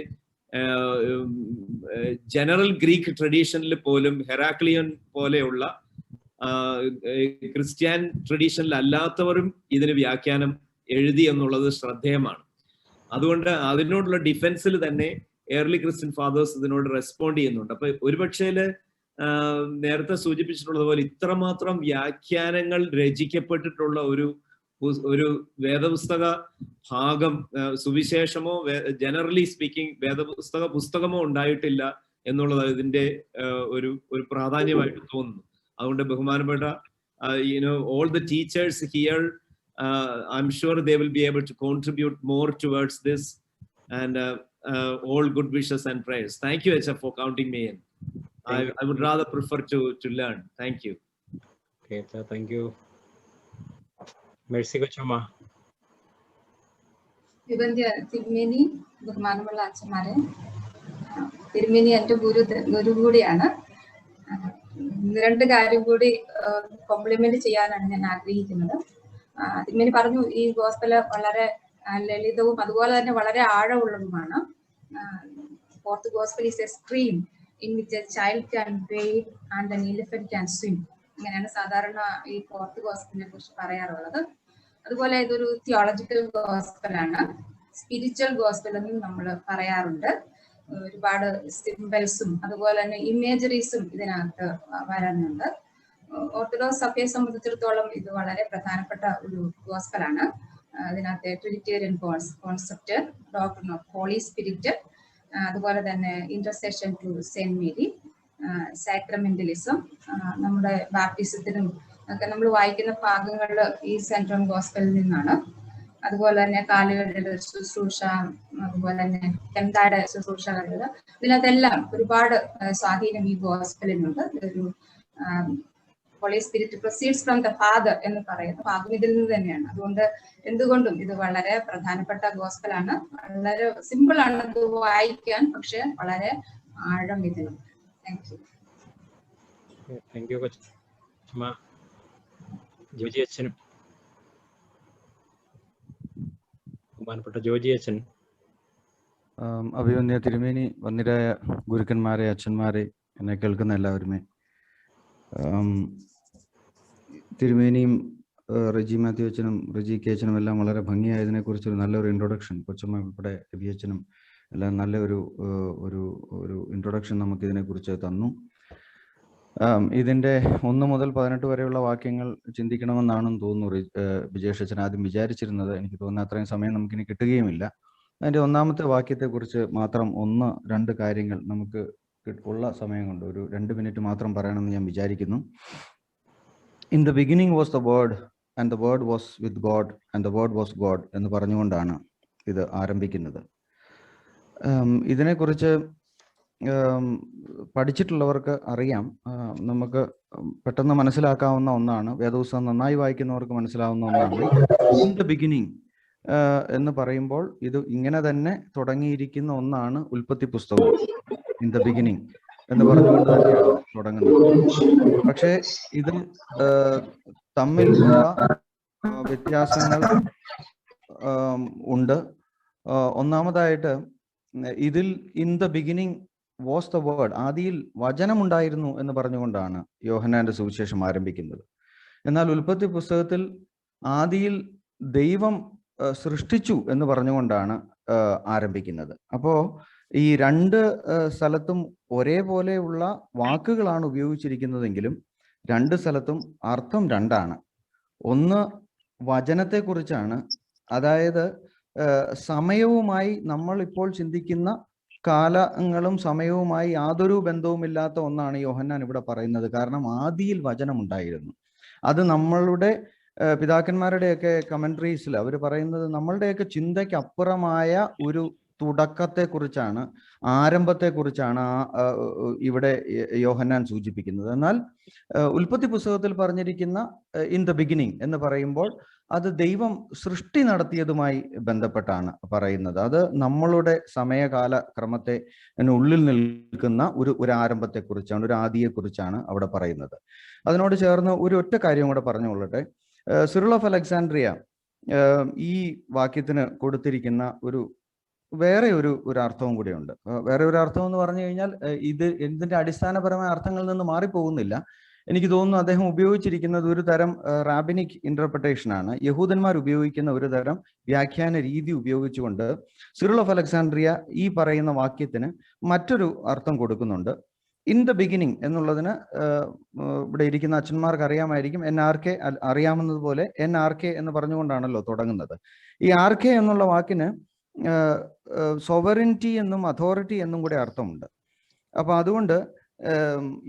ജനറൽ ഗ്രീക്ക് ട്രഡീഷനിൽ പോലും ഹെറാക്ലിയൻ പോലെയുള്ള ക്രിസ്ത്യൻ ട്രഡീഷനിൽ അല്ലാത്തവരും ഇതിന് വ്യാഖ്യാനം എഴുതി എന്നുള്ളത് ശ്രദ്ധേയമാണ്. അതുകൊണ്ട് അതിനോടുള്ള ഡിഫൻസിൽ തന്നെ ഏർലി ക്രിസ്ത്യൻ ഫാദേഴ്സ് ഇതിനോട് റെസ്പോണ്ട് ചെയ്യുന്നുണ്ട്. അപ്പൊ ഒരുപക്ഷേ നേരത്തെ സൂചിപ്പിച്ചിട്ടുള്ളതുപോലെ ഇത്രമാത്രം വ്യാഖ്യാനങ്ങൾ രചിക്കപ്പെട്ടിട്ടുള്ള ഒരു വേദപുസ്തക ഭാഗം, സുവിശേഷമോ ജനറലി സ്പീക്കിംഗ് പുസ്തകമോ ഉണ്ടായിട്ടില്ല എന്നുള്ളത് ഇതിന്റെ ഒരു പ്രാധാന്യമായിട്ട് തോന്നുന്നു. അതുകൊണ്ട് ബഹുമാനപ്പെട്ട all the teachers here, I'm sure they will be able to contribute more towards this, and all good wishes and prayers. Thank you, HF, for counting me in. I would rather prefer to learn. Thank you. Okay, thank you. Mercy Kochama. വിവന്ധ്യ തിരുമേനി, ബഹുമാനമുള്ള അച്ഛന്മാരെ, തിരുമേനി എൻ്റെ ഗുരു കൂടിയാണ്. രണ്ട് കാര്യം കൂടി കോംപ്ലിമെന്റ് ചെയ്യാനാണ് ഞാൻ ആഗ്രഹിക്കുന്നത്. തിരുമേനി പറഞ്ഞു ഈ ഗോസ്പല് വളരെ ലളിതവും അതുപോലെ തന്നെ വളരെ ആഴമുള്ളതുമാണ്. Fourth gospel is a stream in which a child can bathe and an elephant can swim. അങ്ങനെയാണ് സാധാരണ ഈ ഫോർത്ത് ഗോസ്പലിനെ കുറിച്ച് പറയാറുള്ളത്. അതുപോലെ ഇതൊരു തിയോളജിക്കൽ ഗോസ്പലാണ്, സ്പിരിച്വൽ ഗോസ്പൽ എന്നും നമ്മൾ പറയാറുണ്ട്. ഒരുപാട് സിംബൽസും അതുപോലെ തന്നെ ഇമേജറീസും ഇതിനകത്ത് വരുന്നുണ്ട്. ഓർത്തഡോക്സ് സഭയെ സംബന്ധിച്ചിടത്തോളം ഇത് വളരെ പ്രധാനപ്പെട്ട ഒരു ഗോസ്പലാണ്. അതിനകത്ത് Trinitarian concept, doctrine of holy spirit, അതുപോലെ തന്നെ intercession to Saint Mary, sacramentalism, നമ്മുടെ ബാപ്റ്റിസത്തിനും ഒക്കെ നമ്മൾ വായിക്കുന്ന ഭാഗങ്ങളിൽ ഈ സെൻട്രൽ ഗോസ്പലിൽ നിന്നാണ്. അതുപോലെ തന്നെ കാലുകളുടെ ശുശ്രൂഷ, അതുപോലെ തന്നെ എന്തായുടെ ശുശ്രൂഷകളിൽ, ഇതിനകത്തെല്ലാം ഒരുപാട് സ്വാധീനം ഈ ഗോസ്പലിനുണ്ട്. ഒരു holy spirit proceeds from the father എന്ന് പറയുന്ന ഭാഗം ഇതിൽ നിന്ന് തന്നെയാണ്. അതുകൊണ്ട് എന്തുകൊണ്ടും ഇത് വളരെ പ്രധാനപ്പെട്ട ഗോസ്പലാണ്. വളരെ സിമ്പിൾ ആണ് ഇത് വായിക്കാൻ, പക്ഷെ വളരെ ആഴം ഇതിനുണ്ട്. Thank you. താങ്ക് യു കൊച്ചമ്മ. ജോജി അച്ഛനും ബഹുമാനപ്പെട്ട ജോജി അച്ഛൻ. അഭിവന്യ തിരുമേനി, വന്നിരായ ഗുരുക്കന്മാരെ, അച്ഛന്മാരെ, എന്നെ കേൾക്കുന്ന എല്ലാവരുമേ, തിരുമേനിയും റെജി മാത്യു അച്ഛനും റെജി കെ അച്ഛനും എല്ലാം വളരെ ഭംഗിയായതിനെ കുറിച്ചൊരു നല്ലൊരു ഇൻട്രൊഡക്ഷൻ, കൊച്ചമ്മ ഉൾപ്പെടെ രവി അച്ഛനും എല്ലാം നല്ല ഒരു ഇൻട്രൊഡക്ഷൻ നമുക്ക് ഇതിനെക്കുറിച്ച് തന്നു. ഇതിൻ്റെ 1 മുതൽ 18 വരെയുള്ള വാക്യങ്ങൾ ചിന്തിക്കണമെന്നാണെന്ന് തോന്നുന്നു ബിജേഷ് അച്ഛൻ ആദ്യം വിചാരിച്ചിരുന്നത്. എനിക്ക് തോന്നുന്ന അത്രയും സമയം നമുക്കിനി കിട്ടുകയുമില്ല. അതിൻ്റെ 1-ാമത്തെ വാക്യത്തെക്കുറിച്ച് മാത്രം 1-2 കാര്യങ്ങൾ നമുക്ക് ഉള്ള സമയം കൊണ്ട് ഒരു 2 മിനിറ്റ് മാത്രം പറയണമെന്ന് ഞാൻ വിചാരിക്കുന്നു. In the beginning was the word and the word was with God and the word was God എന്ന് പറഞ്ഞുകൊണ്ടാണ് ഇത് ആരംഭിക്കുന്നത്. ഇതിനെക്കുറിച്ച് പഠിച്ചിട്ടുള്ളവർക്ക് അറിയാം, നമുക്ക് പെട്ടെന്ന് മനസ്സിലാക്കാവുന്ന ഒന്നാണ്, വേദപുസ്തകം നന്നായി വായിക്കുന്നവർക്ക് മനസ്സിലാവുന്ന ഒന്നാണ്. ഇൻ ദ ബിഗിനിങ് എന്ന് പറയുമ്പോൾ ഇത് ഇങ്ങനെ തന്നെ തുടങ്ങിയിരിക്കുന്ന ഒന്നാണ് ഉൽപ്പത്തി പുസ്തകം. ഇൻ ദ ബിഗിനിങ് എന്ന് പറഞ്ഞുകൊണ്ട് തന്നെയാണ് തുടങ്ങുന്നത്. പക്ഷേ ഇത് തമ്മിലുള്ള വ്യത്യാസങ്ങൾ ഉണ്ട്. ഒന്നാമതായിട്ട് ഇതിൽ in the beginning was the word, ആദിയിൽ വചനമുണ്ടായിരുന്നു എന്ന് പറഞ്ഞുകൊണ്ടാണ് യോഹന്നാന്റെ സുവിശേഷം ആരംഭിക്കുന്നത്. എന്നാൽ ഉൽപ്പത്തി പുസ്തകത്തിൽ ആദിയിൽ ദൈവം സൃഷ്ടിച്ചു എന്ന് പറഞ്ഞുകൊണ്ടാണ് ആരംഭിക്കുന്നത്. അപ്പോൾ ഈ 2 സ്ഥലത്തും ഒരേപോലെയുള്ള വാക്കുകളാണ് ഉപയോഗിച്ചിരിക്കുന്നതെങ്കിലും 2 സ്ഥലത്തും അർത്ഥം 2ആണ്. ഒന്ന് വചനത്തെക്കുറിച്ചാണ്, അതായത് സമയവുമായി നമ്മൾ ഇപ്പോൾ ചിന്തിക്കുന്ന കാലങ്ങളും സമയവുമായി യാതൊരു ബന്ധവുമില്ലാത്ത ഒന്നാണ് യോഹന്നാൻ ഇവിടെ പറയുന്നത്. കാരണം ആദിയിൽ വചനമുണ്ടായിരുന്നു. അത് നമ്മളുടെ പിതാക്കന്മാരുടെയൊക്കെ കമൻട്രീസിൽ അവർ പറയുന്നത് നമ്മളുടെയൊക്കെ ചിന്തയ്ക്ക് അപ്പുറമായ ഒരു തുടക്കത്തെക്കുറിച്ചാണ്, ആരംഭത്തെക്കുറിച്ചാണ് ഇവിടെ യോഹന്നാൻ സൂചിപ്പിക്കുന്നത്. എന്നാൽ ഉൽപ്പത്തി പുസ്തകത്തിൽ പറഞ്ഞിരിക്കുന്ന ഇൻ ദ ബിഗിനിങ് എന്ന് പറയുമ്പോൾ അത് ദൈവം സൃഷ്ടി നടത്തിയതുമായി ബന്ധപ്പെട്ടാണ് പറയുന്നത്. അത് നമ്മളുടെ സമയകാല ക്രമത്തെ ഉള്ളിൽ നിൽക്കുന്ന ഒരു ആരംഭത്തെക്കുറിച്ചാണ്, ഒരു ആദിയെക്കുറിച്ചാണ് അവിടെ പറയുന്നത്. അതിനോട് ചേർന്ന് ഒരു ഒറ്റ കാര്യം കൂടെ പറഞ്ഞുകൊള്ളട്ടെ. സിറിൽ ഓഫ് അലക്സാൻഡ്രിയ ഈ വാക്യത്തിന് കൊടുത്തിരിക്കുന്ന വേറെ ഒരു അർത്ഥവും കൂടിയുണ്ട്. വേറെ ഒരു അർത്ഥം എന്ന് പറഞ്ഞു കഴിഞ്ഞാൽ ഇതിന്റെ അടിസ്ഥാനപരമായ അർത്ഥങ്ങളിൽ നിന്ന് മാറിപ്പോകുന്നില്ല. എനിക്ക് തോന്നുന്നു അദ്ദേഹം ഉപയോഗിച്ചിരിക്കുന്നത് ഒരു തരം റാബിനിക് ഇന്റർപ്രിട്ടേഷൻ ആണ്. യഹൂദന്മാർ ഉപയോഗിക്കുന്ന ഒരു തരം വ്യാഖ്യാന രീതി ഉപയോഗിച്ചുകൊണ്ട് സിറിൽ ഓഫ് അലക്സാൻഡ്രിയ ഈ പറയുന്ന വാക്യത്തിന് മറ്റൊരു അർത്ഥം കൊടുക്കുന്നുണ്ട്. ഇൻ ദ ബിഗിനിങ് എന്നുള്ളതിന് ഇവിടെ ഇരിക്കുന്ന അച്ഛന്മാർക്ക് അറിയാമായിരിക്കും, NRK അറിയാവുന്നതുപോലെ NRK എന്ന് പറഞ്ഞുകൊണ്ടാണല്ലോ തുടങ്ങുന്നത്. ഈ RK എന്നുള്ള വാക്കിന് സോവറിനിറ്റി എന്നും അതോറിറ്റി എന്നും കൂടെ അർത്ഥമുണ്ട്. അപ്പൊ അതുകൊണ്ട്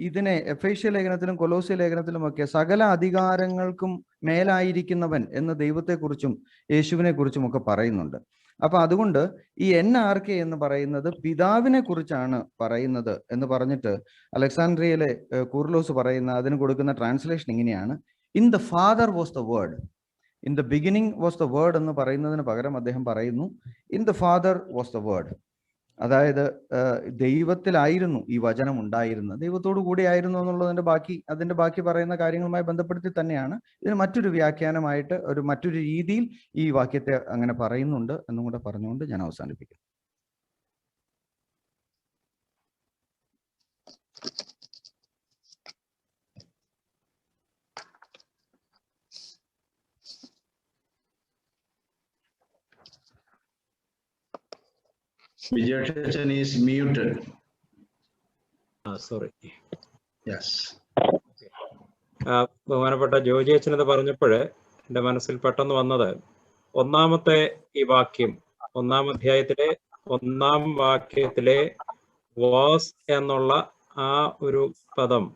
ഇതിനെ എഫേസ്യ ലേഖനത്തിലും കൊലോസ്യ ലേഖനത്തിലുമൊക്കെ സകല അധികാരങ്ങൾക്കും മേലായിരിക്കുന്നവൻ എന്ന് ദൈവത്തെക്കുറിച്ചും യേശുവിനെ കുറിച്ചും ഒക്കെ പറയുന്നുണ്ട്. അപ്പൊ അതുകൊണ്ട് ഈ NRK എന്ന് പറയുന്നത് പിതാവിനെ കുറിച്ചാണ് പറയുന്നത് എന്ന് പറഞ്ഞിട്ട് അലക്സാൻഡ്രിയയിലെ കൂർലോസ് പറയുന്ന അതിന് കൊടുക്കുന്ന ട്രാൻസ്ലേഷൻ ഇങ്ങനെയാണ്: in the father was the word. In the beginning was the word എന്ന് പറയുന്നതിന് പകരം അദ്ദേഹം പറയുന്നു in the father was the word. അതായത് ദൈവത്തിലായിരുന്നു ഈ വചനം ഉണ്ടായിരുന്നത്, ദൈവത്തോടു കൂടി ആയിരുന്നു എന്നുള്ളതിന്റെ അതിന്റെ ബാക്കി പറയുന്ന കാര്യങ്ങളുമായി ബന്ധപ്പെടുത്തി തന്നെയാണ് ഇതിന് മറ്റൊരു വ്യാഖ്യാനമായിട്ട് മറ്റൊരു രീതിയിൽ ഈ വാക്യത്തെ അങ്ങനെ പറയുന്നുണ്ട് എന്നും കൂടെ പറഞ്ഞുകൊണ്ട് ഞാൻ അവസാനിപ്പിക്കുന്നു. Vijay is muted. Sorry. Yes. ബഹുമാനപ്പെട്ട ജോജി അച്ഛനത് പറഞ്ഞപ്പോൾ എൻ്റെ മനസ്സിൽ പെട്ടെന്ന് വന്നത് ഒന്നാമത്തെ ഈ വാക്യം, 1-ാം അധ്യായത്തിലെ 1-ാം വാക്യത്തിലെ വാസ് എന്നുള്ള ആ ഒരു പദം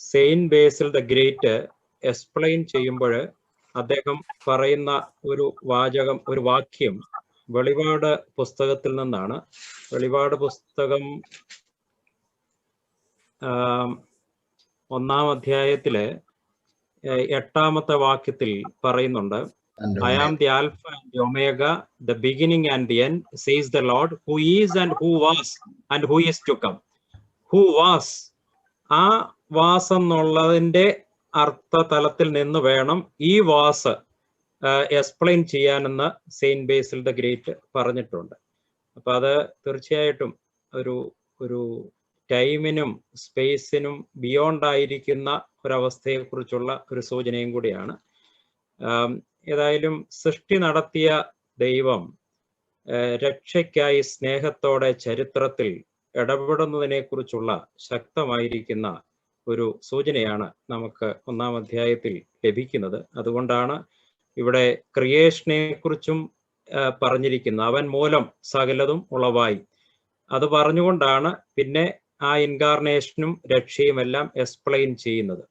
Saint Basil the great explain ചെയ്യുമ്പോൾ അദ്ദേഹം പറയുന്ന ഒരു വാക്യം വെളിപാട് പുസ്തകത്തിൽ നിന്നാണ്. വെളിപാട് പുസ്തകം 1-ാം അധ്യായത്തിലെ 8-ാമത്തെ വാക്യത്തിൽ പറയുന്നുണ്ട്, I am the Alpha and the Omega, the beginning and the end, says the Lord, who is and who was and who is to come. Who was, ആ വാസ് എന്നുള്ളതിൻ്റെ അർത്ഥതലത്തിൽ നിന്ന് വേണം ഈ വാസ് എക്സ്പ്ലെയിൻ ചെയ്യാനെന്ന് സെയിന്റ് ബേസിൽ ദ ഗ്രേറ്റ് പറഞ്ഞിട്ടുണ്ട്. അപ്പൊ അത് തീർച്ചയായിട്ടും ഒരു ടൈമിനും സ്പേസിനും ബിയോണ്ട് ആയിരിക്കുന്ന ഒരവസ്ഥയെക്കുറിച്ചുള്ള ഒരു സൂചനയും കൂടിയാണ്. ഏതായാലും സൃഷ്ടി നടത്തിയ ദൈവം രക്ഷയ്ക്കായി സ്നേഹത്തോടെ ചരിത്രത്തിൽ ഇടപെടുന്നതിനെ കുറിച്ചുള്ള ശക്തമായിരിക്കുന്ന ഒരു സൂചനയാണ് നമുക്ക് 1-ാം അധ്യായത്തിൽ ലഭിക്കുന്നത്. അതുകൊണ്ടാണ് ഇവിടെ ക്രിയേഷനെ കുറിച്ചും പറഞ്ഞിരിക്കുന്നത്, അവൻ മൂലം സകലതും ഉളവായി. അത് പറഞ്ഞുകൊണ്ടാണ് പിന്നെ ആ ഇൻകാർണേഷനും രക്ഷയും എല്ലാം എക്സ്പ്ലെയിൻ ചെയ്യുന്നത്.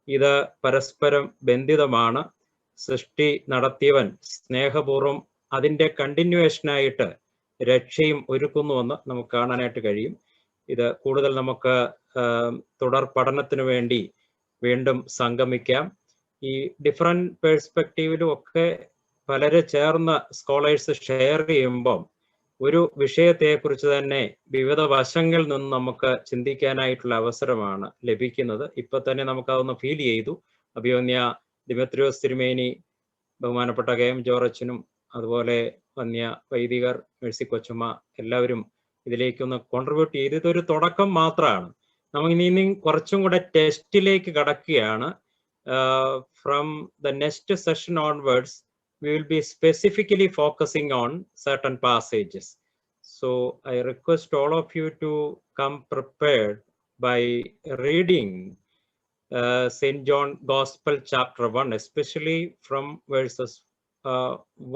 ഇത് പരസ്പരം ബന്ധിതമാണ്. സൃഷ്ടി നടത്തിയവൻ സ്നേഹപൂർവ്വം അതിൻ്റെ കണ്ടിന്യൂവേഷനായിട്ട് രക്ഷയും ഒരുക്കുന്നുവെന്ന് നമുക്ക് കാണാനായിട്ട് കഴിയും. ഇത് കൂടുതൽ നമുക്ക് തുടർ പഠനത്തിന് വേണ്ടി വീണ്ടും സംഗമിക്കാം. ഈ ഡിഫറെന്റ് പേഴ്സ്പെക്റ്റീവിലും ഒക്കെ പലരെ ചേർന്ന് സ്കോളേഴ്സ് ഷെയർ ചെയ്യുമ്പം ഒരു വിഷയത്തെക്കുറിച്ച് തന്നെ വിവിധ വശങ്ങളിൽ നിന്ന് നമുക്ക് ചിന്തിക്കാനായിട്ടുള്ള അവസരമാണ് ലഭിക്കുന്നത്. ഇപ്പൊ തന്നെ നമുക്കതൊന്ന് ഫീൽ ചെയ്തു. അഭിമന്യ ദിമിത്രിയോസ് തിരുമേനി, ബഹുമാനപ്പെട്ട KM ജോർജനും അതുപോലെ വന്യ വൈദികർ, മേഴ്സി കൊച്ചമ്മ എല്ലാവരും ഇതിലേക്കൊന്ന് കോൺട്രിബ്യൂട്ട് ചെയ്ത് ഇതൊരു തുടക്കം മാത്രമാണ്. നമുക്ക് ഇനി കുറച്ചും കൂടെ ടെസ്റ്റിലേക്ക് കടക്കുകയാണ്. From the next session onwards, we will be specifically focusing on certain passages. So I request all of you to come prepared by reading St. John Gospel chapter 1, especially from verses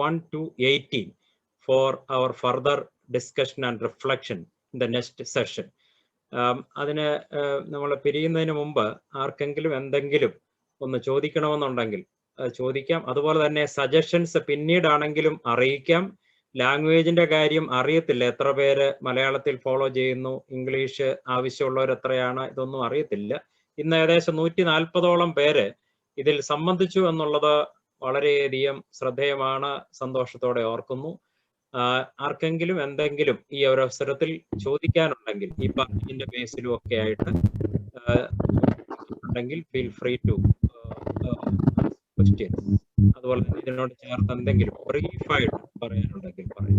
1 to 18 for our further discussion and reflection in the next session. അതിന് നമ്മൾ പിരിയുന്നതിന് മുമ്പ് ആർക്കെങ്കിലും എന്തെങ്കിലും ഒന്ന് ചോദിക്കണമെന്നുണ്ടെങ്കിൽ ചോദിക്കാം. അതുപോലെ തന്നെ സജഷൻസ് പിന്നീടാണെങ്കിലും അറിയിക്കാം. ലാംഗ്വേജിന്റെ കാര്യം അറിയത്തില്ല. എത്ര പേര് മലയാളത്തിൽ ഫോളോ ചെയ്യുന്നു, ഇംഗ്ലീഷ് ആവശ്യമുള്ളവർ എത്രയാണ്, ഇതൊന്നും അറിയത്തില്ല. ഇന്ന് ഏകദേശം 140ഓളം പേര് ഇതിൽ സംബന്ധിച്ചു എന്നുള്ളത് വളരെയധികം ശ്രദ്ധേയമാണ്, സന്തോഷത്തോടെ ഓർക്കുന്നു. ആർക്കെങ്കിലും എന്തെങ്കിലും ഈ ഒരു അവസരത്തിൽ ചോദിക്കാനുണ്ടെങ്കിൽ ഈ പറഞ്ഞതിന്റെ ബേസിലും ഒക്കെ ആയിട്ട് ഉണ്ടെങ്കിൽ ഫീൽ ഫ്രീ ടു ക്വസ്റ്റ്യൻ. അതുപോലെ തന്നെ ഇതിനോട് ചേർത്ത് എന്തെങ്കിലും ബ്രീഫായിട്ട് പറയാനുണ്ടെങ്കിൽ പറയാം.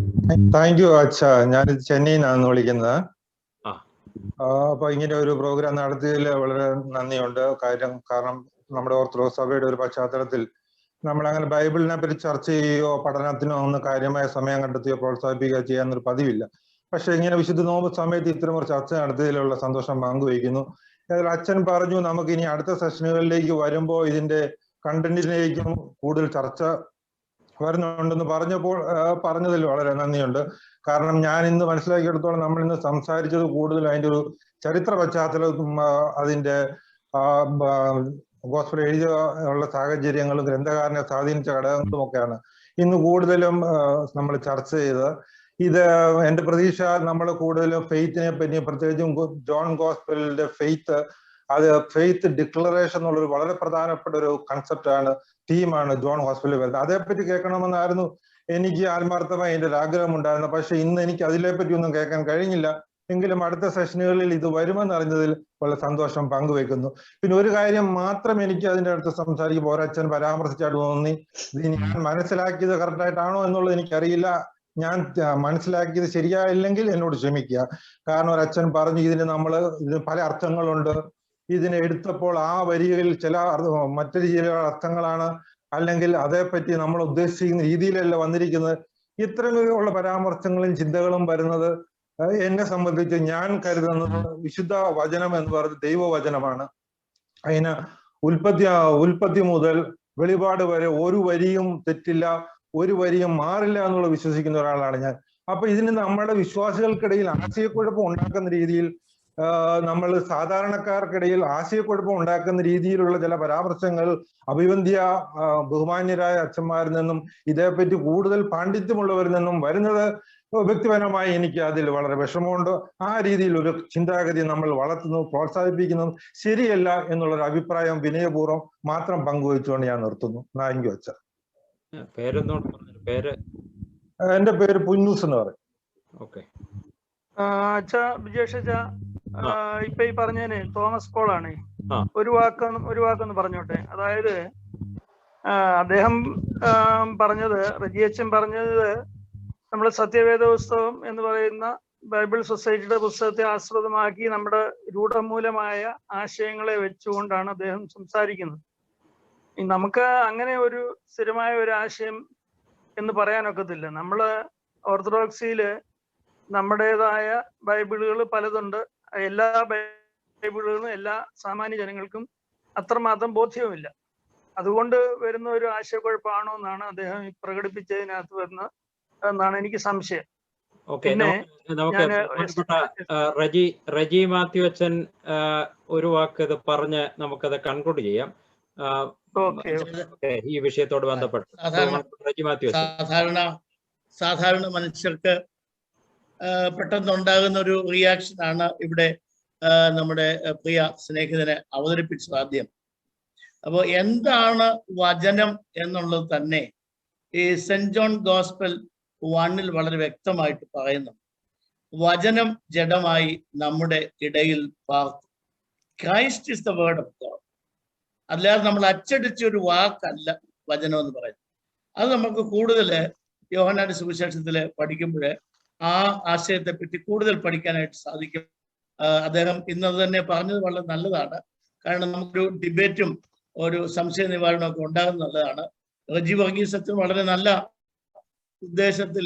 താങ്ക് യു അച്ഛ. ഞാനിത് ചെന്നൈയിൽ നിന്നാണ് വിളിക്കുന്നത്. ആ. അപ്പൊ ഇങ്ങനെ ഒരു പ്രോഗ്രാം നടത്തിയതിൽ വളരെ നന്ദിയുണ്ട്. കാരണം നമ്മുടെ ഓർത്തഡോക്സ് സഭയുടെ ഒരു പശ്ചാത്തലത്തിൽ നമ്മൾ അങ്ങനെ ബൈബിളിനെ പറ്റി ചർച്ച ചെയ്യുകയോ പഠനത്തിനോ ഒന്ന് കാര്യമായ സമയം കണ്ടെത്തുകയോ പ്രോത്സാഹിപ്പിക്കുകയോ ചെയ്യാനൊരു പതിവില്ല. പക്ഷെ ഇങ്ങനെ വിശുദ്ധ നോമ്പ് സമയത്ത് ഇത്തരം ഒരു ചർച്ച നടത്തിയതിലുള്ള സന്തോഷം പങ്കുവയ്ക്കുന്നു. അച്ഛൻ പറഞ്ഞു നമുക്ക് ഇനി അടുത്ത സെഷനുകളിലേക്ക് വരുമ്പോൾ ഇതിന്റെ കണ്ടന്റിലേക്കും കൂടുതൽ ചർച്ച വരുന്നുണ്ടെന്ന് പറഞ്ഞതിൽ വളരെ നന്ദിയുണ്ട്. കാരണം ഞാൻ ഇന്ന് മനസ്സിലാക്കിയെടുത്തോളം നമ്മൾ ഇന്ന് സംസാരിച്ചത് കൂടുതലും അതിന്റെ ഒരു ചരിത്ര പശ്ചാത്തലവും അതിന്റെ ഗോസ്പൽ എഴുതിയ ഉള്ള സാഹചര്യങ്ങളും ഗ്രന്ഥകാരനെ സ്വാധീനിച്ച ഘടകങ്ങളും ഒക്കെയാണ് ഇന്ന് കൂടുതലും നമ്മൾ ചർച്ച ചെയ്തത്. ഇത് എന്റെ പ്രതീക്ഷ നമ്മൾ കൂടുതലും ഫെയ്ത്തിനെ പറ്റി, പ്രത്യേകിച്ചും ജോൺ ഗോസ്പലിന്റെ ഫെയ്ത്ത് ഡിക്ലറേഷൻ എന്നുള്ളൊരു വളരെ പ്രധാനപ്പെട്ട ഒരു കൺസെപ്റ്റാണ്, തീമാണ് ജോൺ ഗോസ്പലിൽ വരുന്നത്. അതേപ്പറ്റി കേൾക്കണമെന്നായിരുന്നു എനിക്ക് ആത്മാർത്ഥമായി എൻ്റെ ഒരു ആഗ്രഹം ഉണ്ടായിരുന്നു. പക്ഷെ ഇന്ന് എനിക്ക് അതിനെപ്പറ്റി ഒന്നും കേൾക്കാൻ കഴിഞ്ഞില്ല. എങ്കിലും അടുത്ത സെഷനുകളിൽ ഇത് വരുമെന്ന് അറിഞ്ഞതിൽ വളരെ സന്തോഷം പങ്കുവെക്കുന്നു. പിന്നെ ഒരു കാര്യം മാത്രം എനിക്ക് അതിൻ്റെ അടുത്ത് സംസാരിക്കുമ്പോൾ ഒരച്ഛൻ പരാമർശിച്ചായിട്ട് തോന്നി, ഇത് ഞാൻ മനസ്സിലാക്കിയത് കറക്റ്റായിട്ടാണോ എന്നുള്ളത് എനിക്കറിയില്ല. ഞാൻ മനസ്സിലാക്കിയത് ശരിയായില്ലെങ്കിൽ എന്നോട് ക്ഷമിക്കുക. കാരണം ഒരച്ഛൻ പറഞ്ഞു ഇതിന് പല അർത്ഥങ്ങളുണ്ട്, ഇതിനെ എടുത്തപ്പോൾ ആ വരികളിൽ മറ്റൊരു ചില അർത്ഥങ്ങളാണ്, അല്ലെങ്കിൽ അതേപ്പറ്റി നമ്മൾ ഉദ്ദേശിക്കുന്ന രീതിയിലല്ല വന്നിരിക്കുന്നത്. ഇത്തരമുള്ള പരാമർശങ്ങളും ചിന്തകളും വരുന്നത് എന്നെ സംബന്ധിച്ച് ഞാൻ കരുതുന്നത് വിശുദ്ധ വചനം എന്ന് പറയുന്നത് ദൈവവചനമാണ്. അതിന് ഉൽപ്പത്തി മുതൽ വെളിപാട് വരെ ഒരു വരിയും തെറ്റില്ല, ഒരു വരിയും മാറില്ല എന്നുള്ളത് വിശ്വസിക്കുന്ന ഒരാളാണ് ഞാൻ. അപ്പൊ ഇതിന് നമ്മുടെ വിശ്വാസികൾക്കിടയിൽ ആശയക്കുഴപ്പം ഉണ്ടാക്കുന്ന രീതിയിൽ, നമ്മൾ സാധാരണക്കാർക്കിടയിൽ ആശയക്കുഴപ്പം ഉണ്ടാക്കുന്ന രീതിയിലുള്ള ചില പരാമർശങ്ങൾ അഭിവന്ധ്യ ബഹുമാന്യരായ അച്ഛന്മാരിൽ നിന്നും ഇതേപ്പറ്റി കൂടുതൽ പാണ്ഡിത്യമുള്ളവരിൽ നിന്നും വരുന്നത് വ്യക്തിപരമായി എനിക്ക് അതിൽ വളരെ വിഷമമുണ്ട്. ആ രീതിയിൽ ഒരു ചിന്താഗതി നമ്മൾ വളർത്തുന്നു, പ്രോത്സാഹിപ്പിക്കുന്നു ശരിയല്ല എന്നുള്ളൊരു അഭിപ്രായം വിനയപൂർവ്വം മാത്രം പങ്കുവച്ചുകൊണ്ട് ഞാൻ നിർത്തുന്നു. താങ്ക് യു അച്ഛ. എന്റെ പേര് പുന്നൂസ് എന്ന് പറയും. ഓക്കെ അച്ഛാ, ബിജേഷ് അച്ഛാ, ഇപ്പൊ ഈ പറഞ്ഞതിന് തോമസ് പോൾ ആണ്. ഒരു വാക്കൊന്ന് പറഞ്ഞോട്ടെ. അതായത് അദ്ദേഹം പറഞ്ഞത്, റജിയച്ചൻ പറഞ്ഞത്, നമ്മൾ സത്യവേദ പുസ്തകം എന്ന് പറയുന്ന ബൈബിൾ സൊസൈറ്റിയുടെ പുസ്തകത്തെ ആസ്പദമാക്കി നമ്മുടെ രൂഢമൂലമായ ആശയങ്ങളെ വെച്ചുകൊണ്ടാണ് അദ്ദേഹം സംസാരിക്കുന്നത്. നമുക്ക് അങ്ങനെ ഒരു സ്ഥിരമായ ഒരു ആശയം എന്ന് പറയാനൊക്കത്തില്ല. നമ്മൾ ഓർത്തഡോക്സിയില് നമ്മുടേതായ ബൈബിളുകൾ പലതുണ്ട്. എല്ലാ ബൈബിളുകളും എല്ലാ സാമാന്യ ജനങ്ങൾക്കും അത്രമാത്രം ബോധ്യവുമില്ല. അതുകൊണ്ട് വരുന്ന ഒരു ആശയക്കുഴപ്പമാണോ എന്നാണ് അദ്ദേഹം പ്രകടിപ്പിച്ചതിനകത്ത് വരുന്നത് എന്നാണ് എനിക്ക് സംശയം. പിന്നെ റജി മാത്യു അച്ഛൻ ഒരു വാക്ക് ഇത് പറഞ്ഞ് നമുക്കത് കൺക്ലൂഡ് ചെയ്യാം ഈ വിഷയത്തോട് ബന്ധപ്പെട്ട്. സാധാരണ മനുഷ്യർക്ക് പെട്ടെന്നുണ്ടാകുന്ന ഒരു റിയാക്ഷൻ ആണ് ഇവിടെ നമ്മുടെ പ്രിയ സ്നേഹിതനെ അവതരിപ്പിച്ചത് ആദ്യം. അപ്പോൾ എന്താണ് വചനം എന്നുള്ളത് തന്നെ ഈ സെന്റ് ജോൺ ഗോസ്പൽ 1 വളരെ വ്യക്തമായിട്ട് പറയുന്നു. വചനം ജഡമായി നമ്മുടെ ഇടയിൽ പാർത്തു. Christ is the word of God. അല്ലാതെ നമ്മൾ അച്ചടിച്ച ഒരു വാക്കല്ല വചനം എന്ന് പറയുന്നത്. അത് നമുക്ക് കൂടുതൽ യോഹന്നാന്റെ സുവിശേഷത്തില് പഠിക്കുമ്പോൾ ആ ആശയത്തെ പറ്റി കൂടുതൽ പഠിക്കാനായിട്ട് സാധിക്കും. അദ്ദേഹം ഇന്നത് തന്നെ പറഞ്ഞത് വളരെ നല്ലതാണ്. കാരണം നമുക്കൊരു ഡിബേറ്റും ഒരു സംശയ നിവാരണമൊക്കെ ഉണ്ടാകുന്നത് നല്ലതാണ്. റജി വർഗീസ് അച്ഛൻ വളരെ നല്ല ഉദ്ദേശത്തിൽ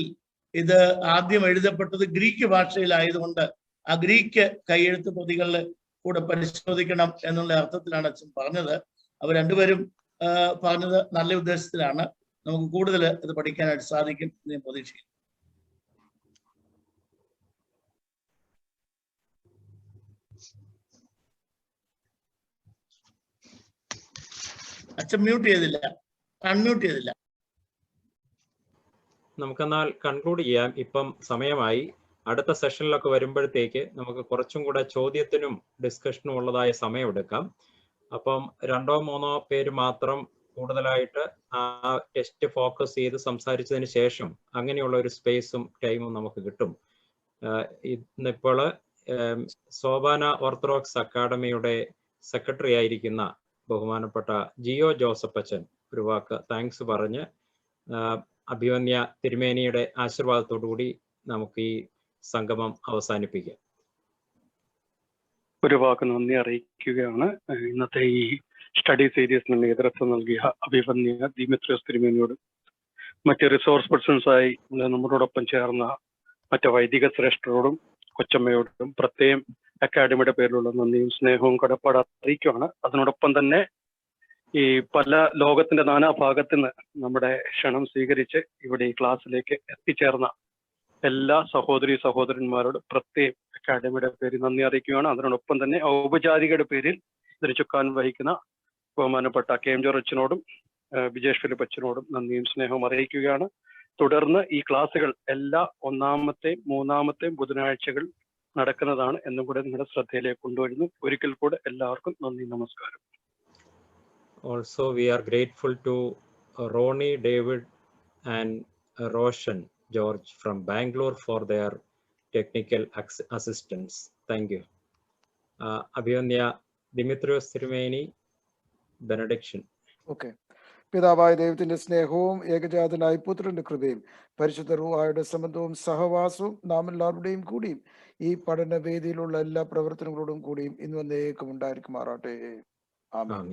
ഇത് ആദ്യം എഴുതപ്പെട്ടത് ഗ്രീക്ക് ഭാഷയിലായതുകൊണ്ട് ആ ഗ്രീക്ക് കൈയെഴുത്ത് പ്രതികളിൽ കൂടെ പരിശോധിക്കണം എന്നുള്ള അർത്ഥത്തിലാണ് അച്ഛൻ പറഞ്ഞത്. അവർ രണ്ടുപേരും പറഞ്ഞത് നല്ല ഉദ്ദേശത്തിലാണ്. നമുക്ക് കൂടുതൽ ഇത് പഠിക്കാനായിട്ട് സാധിക്കും എന്ന് ഞാൻ പ്രതീക്ഷിക്കുന്നു. അച്ഛൻ മ്യൂട്ട് ചെയ്തില്ല, അൺമ്യൂട്ട് ചെയ്തില്ല. നമുക്കെന്നാൽ കൺക്ലൂഡ് ചെയ്യാം. ഇപ്പം സമയമായി. അടുത്ത സെഷനിലൊക്കെ വരുമ്പോഴത്തേക്ക് നമുക്ക് കുറച്ചും കൂടെ ചോദ്യത്തിനും ഡിസ്കഷനും ഉള്ളതായ സമയമെടുക്കാം. അപ്പം 2 or 3 പേര് മാത്രം കൂടുതലായിട്ട് ആ ടെസ്റ്റ് ഫോക്കസ് ചെയ്ത് സംസാരിച്ചതിന് ശേഷം അങ്ങനെയുള്ള ഒരു സ്പേസും ടൈമും നമുക്ക് കിട്ടും. ഇന്നിപ്പോൾ സോപാന ഓർത്തഡോക്സ് അക്കാഡമിയുടെ സെക്രട്ടറി ആയിരിക്കുന്ന ബഹുമാനപ്പെട്ട ജിയോ ജോസഫ് അച്ഛൻ ഒരു വാക്ക് താങ്ക്സ് പറഞ്ഞ് അഭിമന്യ തിരുമേനിയുടെ ആശീർവാദത്തോടു കൂടി നമുക്ക് ഈ സംഗമം അവസാനിപ്പിക്കാം. ഒരു വാക്ക് നന്ദി അറിയിക്കുകയാണ്. ഇന്നത്തെ ഈ സ്റ്റഡി സീരീസിന് നേതൃത്വം നൽകിയ അഭിമന്യ ദിമിത്രിയോസ് തിരുമേനിയോട്, മറ്റ് റിസോഴ്സ് പേഴ്സൺസായി നമ്മളോടൊപ്പം ചേർന്ന മറ്റ് വൈദിക ശ്രേഷ്ഠരോടും കൊച്ചമ്മയോടും പ്രത്യേകം അക്കാഡമിയുടെ പേരിലുള്ള നന്ദിയും സ്നേഹവും കടപ്പാട് അറിയിക്കുകയാണ്. അതിനോടൊപ്പം തന്നെ ഈ പല ലോകത്തിന്റെ നാനാഭാഗത്തു നിന്ന് നമ്മുടെ ക്ഷണം സ്വീകരിച്ച് ഇവിടെ ഈ ക്ലാസ്സിലേക്ക് എത്തിച്ചേർന്ന എല്ലാ സഹോദരി സഹോദരന്മാരോട് പ്രത്യേകം അക്കാഡമിയുടെ പേരിൽ നന്ദി അറിയിക്കുകയാണ്. അതിനോടൊപ്പം തന്നെ ഔപചാരികയുടെ പേരിൽ ഇതിന് ചുക്കാൻ വഹിക്കുന്ന ബഹുമാനപ്പെട്ട KM ജോർജ് അച്ഛനോടും ബിജേഷ് ഫിലിപ്പ് അച്ഛനോടും നന്ദിയും സ്നേഹവും അറിയിക്കുകയാണ്. തുടർന്ന് ഈ ക്ലാസ്സുകൾ എല്ലാ 1-ാമത്തെയും 3-ാമത്തെയും ബുധനാഴ്ചകൾ നടക്കുന്നതാണ് എന്നും കൂടെ നിങ്ങളുടെ ശ്രദ്ധയിലേക്ക് കൊണ്ടുവരുന്നു. ഒരിക്കൽ കൂടെ എല്ലാവർക്കും നന്ദി, നമസ്കാരം. Also, we are grateful to Ronnie, David and Roshan George from Bangalore for their technical assistance. Thank you. അഭിമന്യ ദിമിത്രിയോസ് തിരുമേനി, benediction. ഓക്കെ. പിതാവായ ദൈവത്തിന്റെ സ്നേഹവും ഏകജാതനായ പുത്രന്റെ കൃപയും പരിശുദ്ധ റൂഹായുടെ സംബന്ധവും സഹവാസവും നാം എല്ലാവരുടെയും കൂടിയും ഈ പഠന വേദിയിലുള്ള എല്ലാ പ്രവർത്തനങ്ങളോടും കൂടിയും ഇന്ന് വന്നേക്കും ഉണ്ടായിരിക്കുമാറാട്ടെ. ആമേൻ.